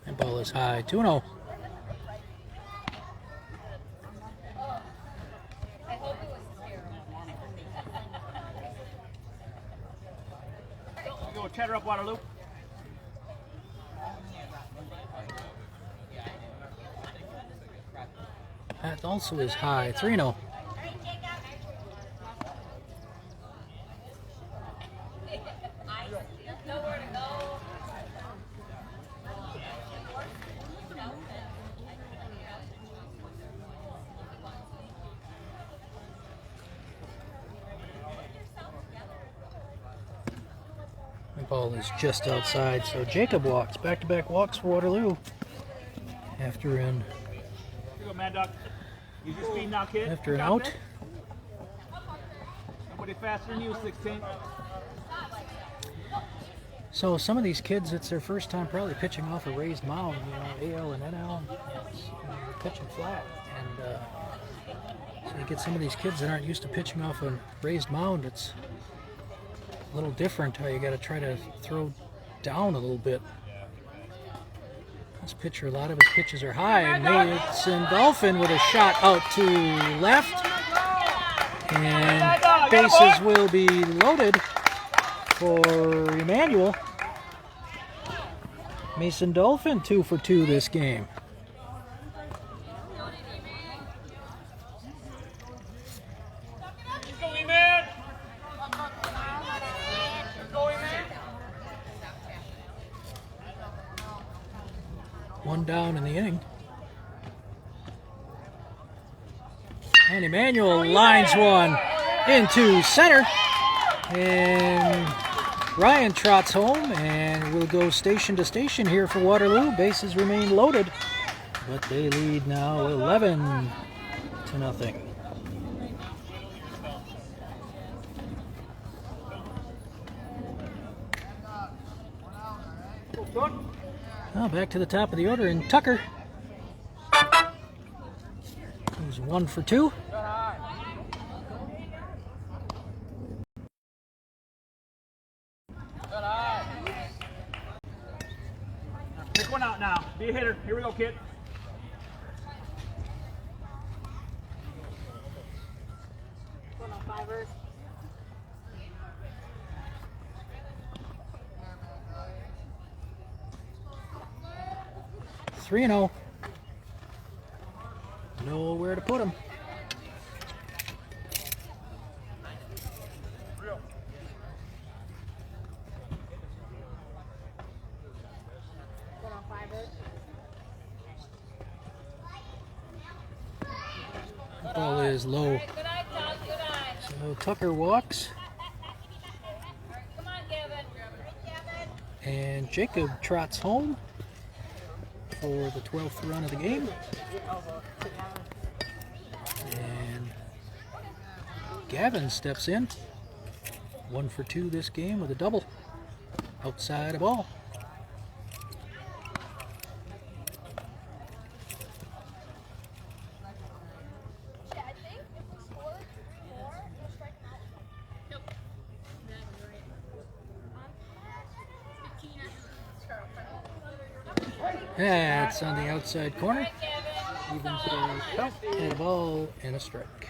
That ball is high. 2-0. Go cheddar up, Waterloo. That also is high. 3-0. The ball is just outside, so Jacob walks. Back-to-back walks for Waterloo. After Here you go, Mad Dog. Use your speed now, kid. an Got out. this? Somebody faster than you, 16. So some of these kids, it's their first time probably pitching off a raised mound. You know, AL and NL, they're pitching flat. And so you get some of these kids that aren't used to pitching off a raised mound. It's a little different how you got to try to throw down a little bit. This pitcher, a lot of his pitches are high. Mason Dolphin with a shot out to left. And bases will be loaded for Emmanuel. Mason Dolphin 2 for 2 this game. One down in the inning. And Emmanuel lines one into center. And Ryan trots home, and we'll go station to station here for Waterloo. Bases remain loaded, but they lead now 11-0. Now back to the top of the order, and Tucker, who's 1 for 2. Pick one out now. Be a hitter. Here we go, kid. Going on fivers. Three and 0. Nowhere to put him. Going on fivers. Ball is low. Good eye, Tom. Good eye. So Tucker walks, Come on, Kevin. and Jacob trots home for the 12th run of the game. And Gavin steps in. 1 for 2 this game with a double. Outside a ball. That's on the outside corner. Evens the count, and a ball and a strike.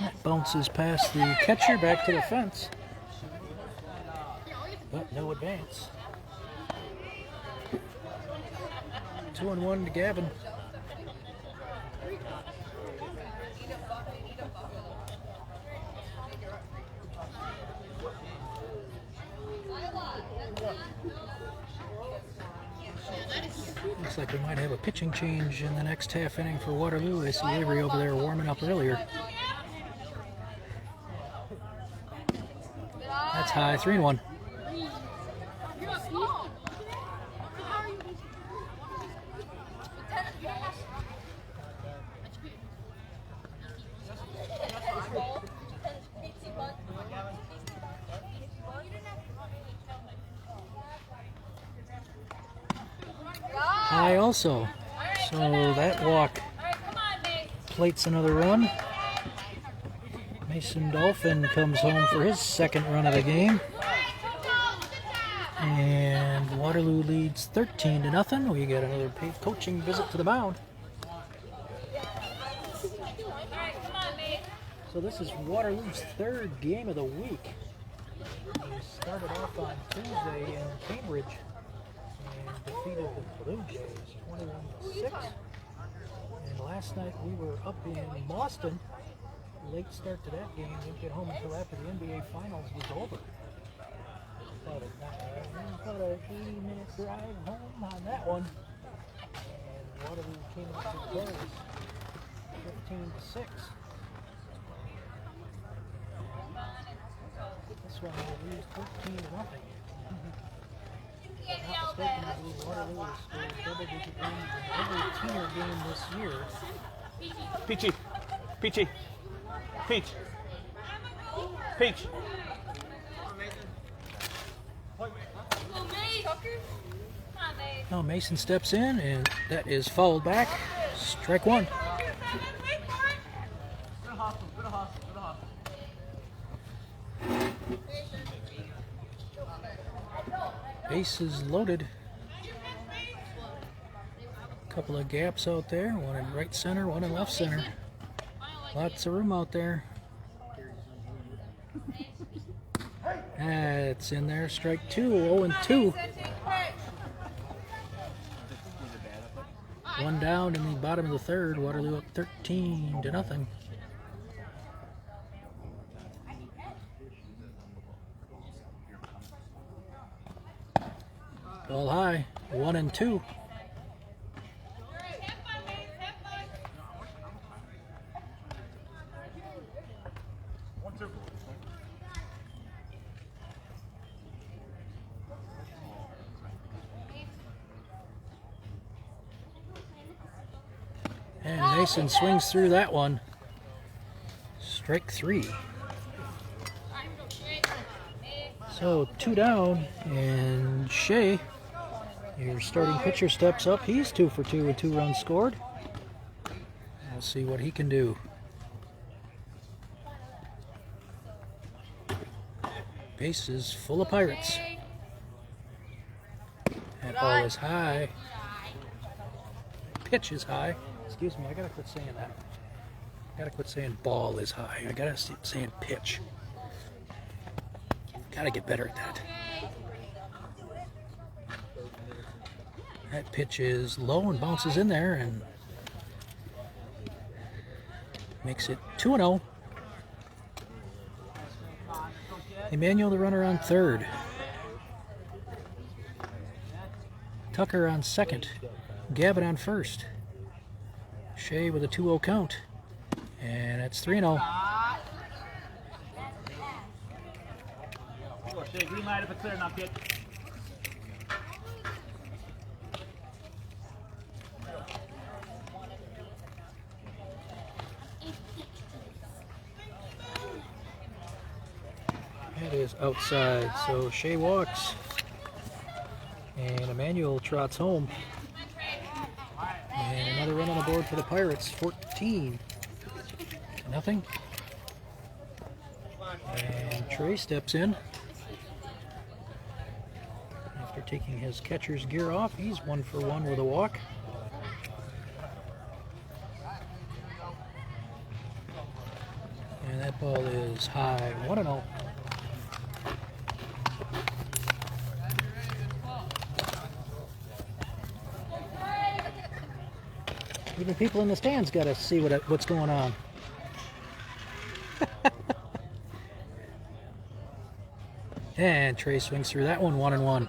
That bounces past the catcher back to the fence. But no advance. 2-1 to Gavin. Looks like we might have a pitching change in the next half inning for Waterloo. I see Avery over there warming up earlier. That's high, 3-1. high also. So that walk plates another run. Mason Dolphin comes home for his second run of the game. And Waterloo leads 13-0. We get another paid coaching visit to the mound. So this is Waterloo's third game of the week. We started off on Tuesday in Cambridge and defeated the Blue Jays 21-6. And last night we were up in Boston. Late start to that game. Didn't get home until after the NBA Finals was over. About a 80-minute drive home on that one. And Waterloo came up victorious 15-6. This one will lose 13-0. If I'm not mistaken, I believe Waterloo has scored double-digit wins in every Teener game this year. Peachy. Peachy. Peach. Peach. Now Mason steps in, and that is fouled back. Strike one. Base is loaded. Couple of gaps out there, one in right center, one in left center. Lots of room out there. That's in there. Strike two, 0-2. One down in the bottom of the third. Waterloo up 13-0. Ball high, 1-2. And Mason swings through that one. Strike three. So two down, and Shea, your starting pitcher, steps up. He's 2 for 2 with 2 runs scored. We'll see what he can do. Base is full of Pirates. That ball is high. Pitch is high. Excuse me, I gotta quit saying that. I gotta quit saying ball is high. I gotta stop saying pitch. Gotta get better at that. That pitch is low and bounces in there and makes it 2-0. Emmanuel, the runner, on third. Tucker on second. Gavin on first. Shea with a 2-0 count. And it's 3-0. Shea, green light if it's clear enough, kid. That is outside, so Shea walks. And Emmanuel trots home. And another run on the board for the Pirates, 14-0. And Trey steps in. After taking his catcher's gear off, he's 1 for 1 with a walk. And that ball is high, 1-0. Even people in the stands got to see what's going on. And Trey swings through that one, 1-1.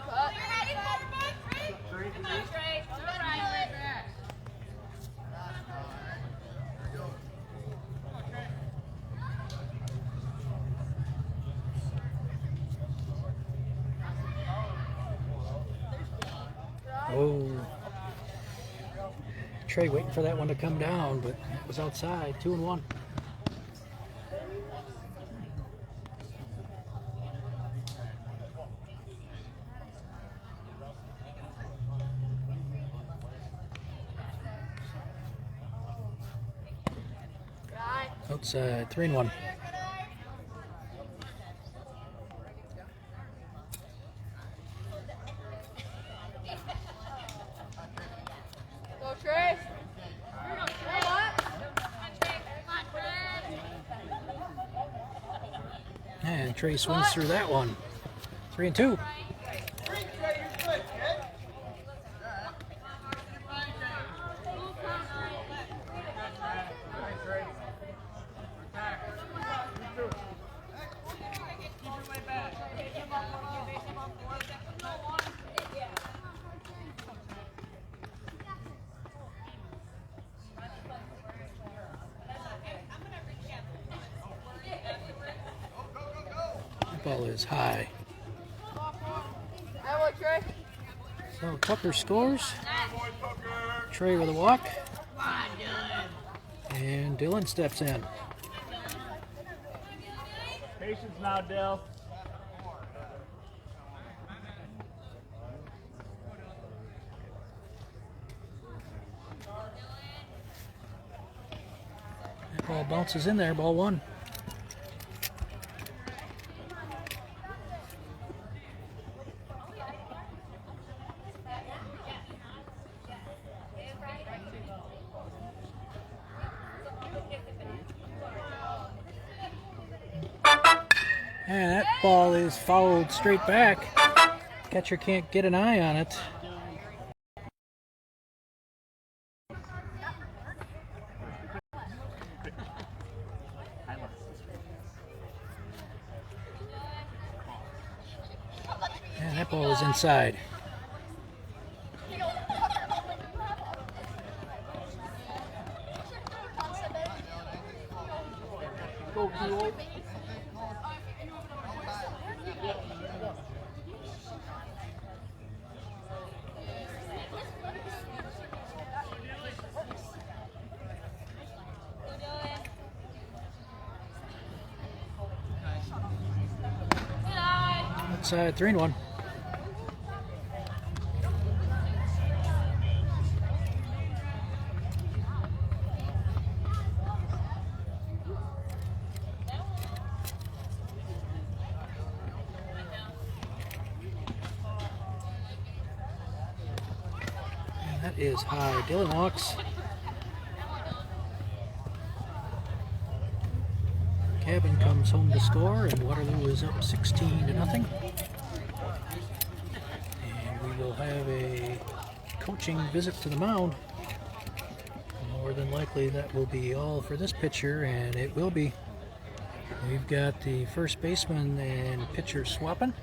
Oh. Trey waiting for that one to come down, but it was outside, 2-1. Outside, 3-1. Go, Trey. And Trey swings through that one. 3-2. That ball is high. So Tucker scores. Trey with a walk. And Dylan steps in. Patience now, Dale. That ball bounces in there, ball 1. And that ball is fouled straight back. Catcher can't get an eye on it. And that ball is inside. Outside, 3-1. And that is high. Dylan walks. Cabin comes home to score, and Waterloo is up 16-0. And we will have a coaching visit to the mound. More than likely that will be all for this pitcher, and it will be. We've got the first baseman and pitcher swapping.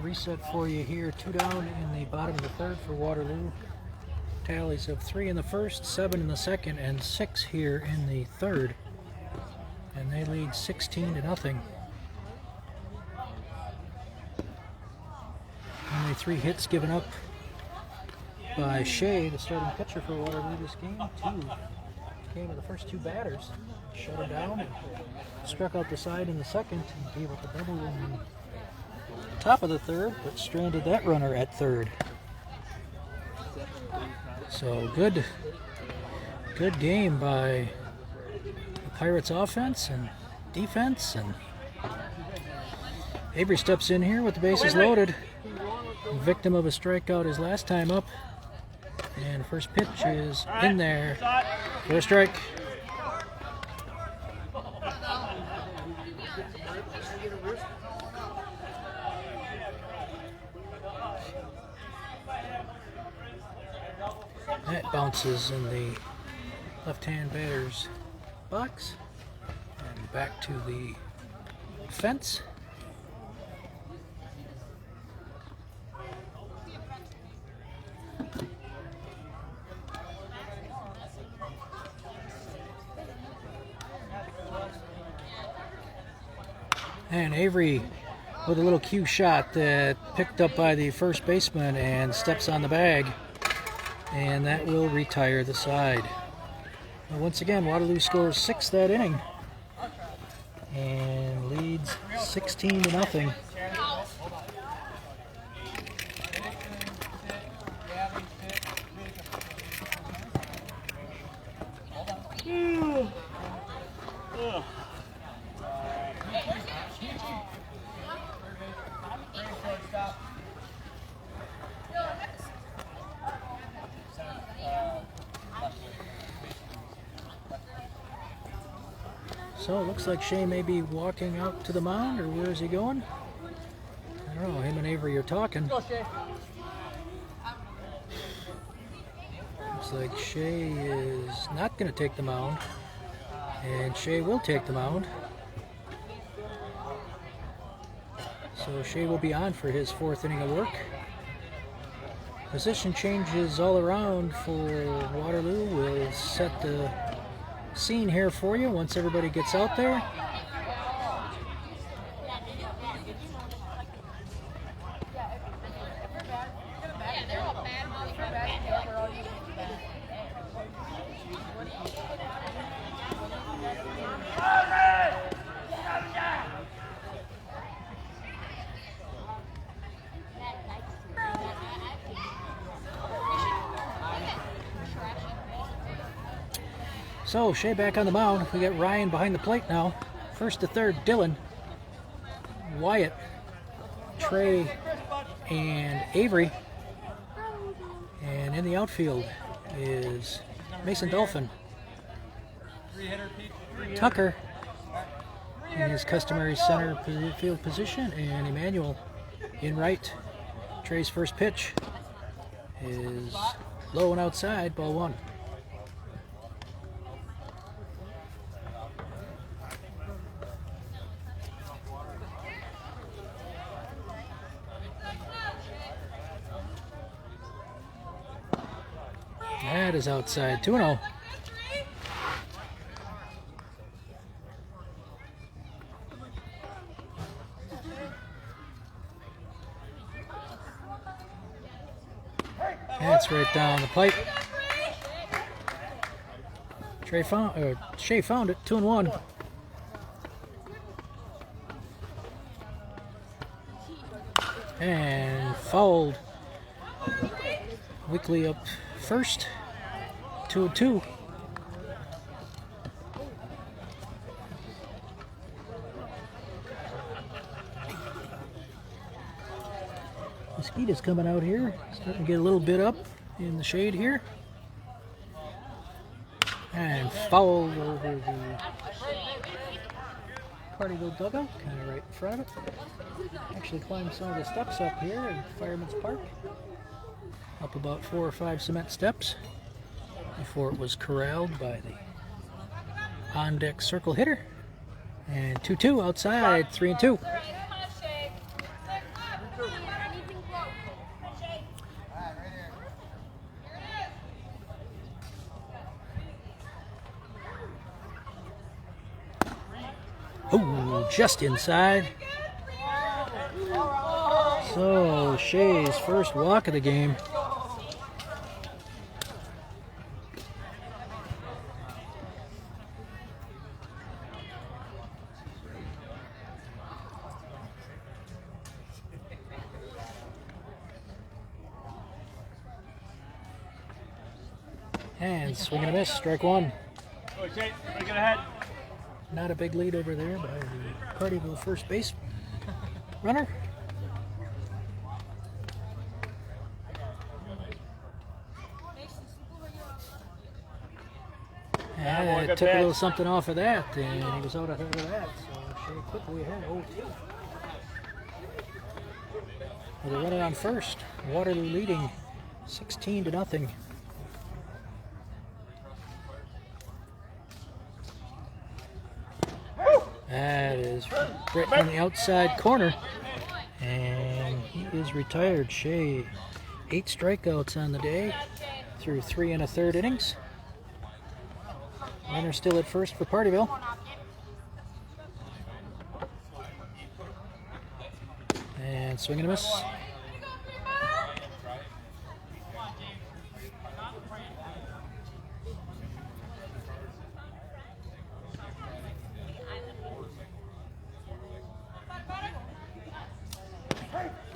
Reset for you here. 2 down in the bottom of the third for Waterloo. Tallies of 3 in the first, 7 in the second, and 6 here in the third. And they lead 16-0. Only 3 hits given up by Shea, the starting pitcher for Waterloo this game. 2 came of the first 2 batters. Shut him down and struck out the side in the second and gave up a double in the top of the third, but stranded that runner at third. So good game by the Pirates offense and defense. And Avery steps in here with the bases loaded. Victim of a strikeout his last time up. And first pitch is in there for a strike. That bounces in the left-hand batter's box and back to the fence. And Avery with a little cue shot that picked up by the first baseman and steps on the bag, and that will retire the side. Well, once again, Waterloo scores 6 that inning and leads 16-0. So it looks like Shea may be walking out to the mound, or where is he going? I don't know, him and Avery are talking. Looks like Shea is not going to take the mound, and Shea will take the mound. So Shea will be on for his 4th inning of work. Position changes all around for Waterloo. We'll set the scene here for you once everybody gets out there. So Shea back on the mound. We got Ryan behind the plate now. First to third, Dylan, Wyatt, Trey, and Avery. And in the outfield is Mason Dolphin, Tucker in his customary center field position, and Emmanuel in right. Trey's first pitch is low and outside, ball 1. That is outside, 2-0. That's right down the pipe. Shea found it, 2-1. And fouled. Weekly up first, 2-2. Mosquitoes coming out here, starting to get a little bit up in the shade here. And fouled over the Pardeeville dugout, kind of right in front of it. Actually climbed some of the steps up here in Fireman's Park. Up about 4 or 5 cement steps before it was corralled by the on-deck circle hitter. And 2-2 outside, 3-2. Oh, just inside. So Shea's first walk of the game. And swing and a miss, strike 1. Okay, get ahead. Not a big lead over there by the Pardeeville first base runner. And it took a little something off of that, and he was out ahead of that. So Shea quickly ahead, 0-2. With a runner on first, Waterloo leading 16-0. That is right in the outside corner, and he is retired. Shea, 8 strikeouts on the day through 3 1/3 innings. Runner still at first for Pardeeville. And swing and a miss.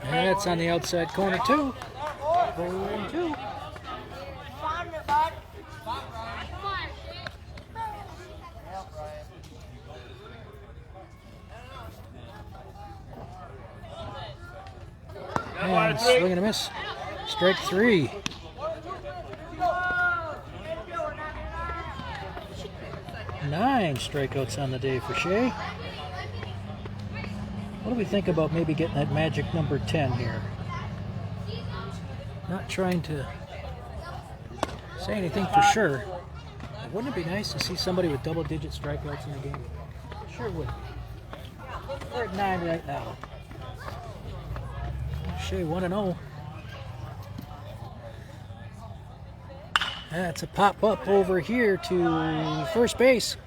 That's on the outside corner too. 0-2. And swing and a miss. Strike 3. Nine strikeouts on the day for Shea. What do we think about maybe getting that magic number 10 here? Not trying to say anything for sure. But wouldn't it be nice to see somebody with double-digit strikeouts in the game? Sure would. We're at 9 right now. Shea 1-0. That's a pop-up over here to first base.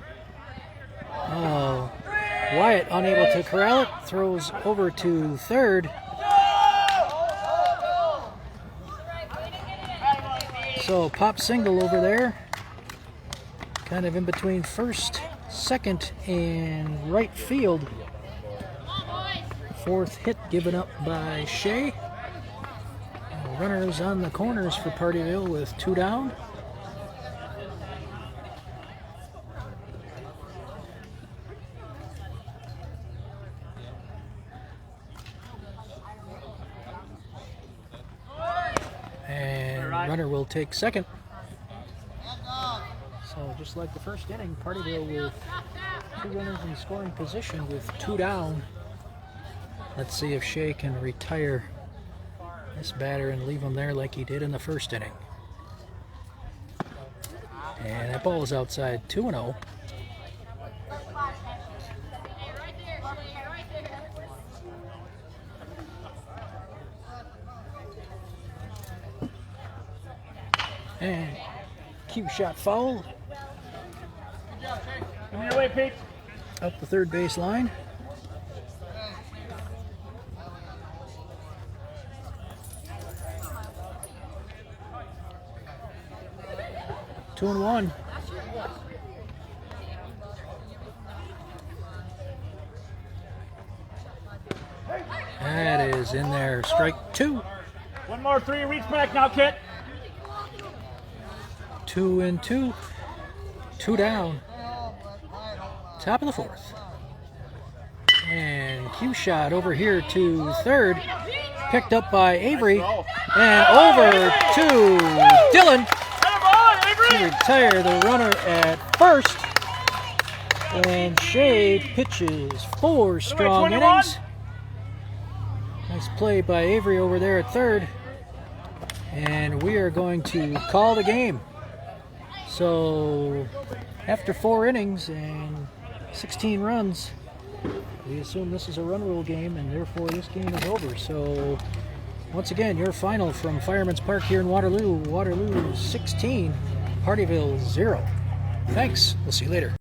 Oh, Wyatt unable to corral it. Throws over to third. So pop single over there. Kind of in between first, second, and right field. Fourth hit given up by Shea. Runners on the corners for Pardeeville with 2 down. And runner will take second. So just like the first inning, Pardeeville with 2 runners in scoring position with 2 down. Let's see if Shea can retire this batter and leave him there like he did in the first inning. And that ball is outside, 2-0. And cue shot foul. Come your way, Pete. Up the third base line. Two and one. That is in there. Strike 2. 1 more 3. Reach back now, Kit. 2 and 2. 2 down. Top of the 4th. And cue shot over here to third. Picked up by Avery. And over to Dylan to retire the runner at first. And Shea pitches 4 strong innings. Nice play by Avery over there at third. And we are going to call the game. So after 4 innings and 16 runs, we assume this is a run rule game, and therefore this game is over. So once again, your final from Fireman's Park here in Waterloo. Waterloo 16, Pardeeville 0. Thanks. We'll see you later.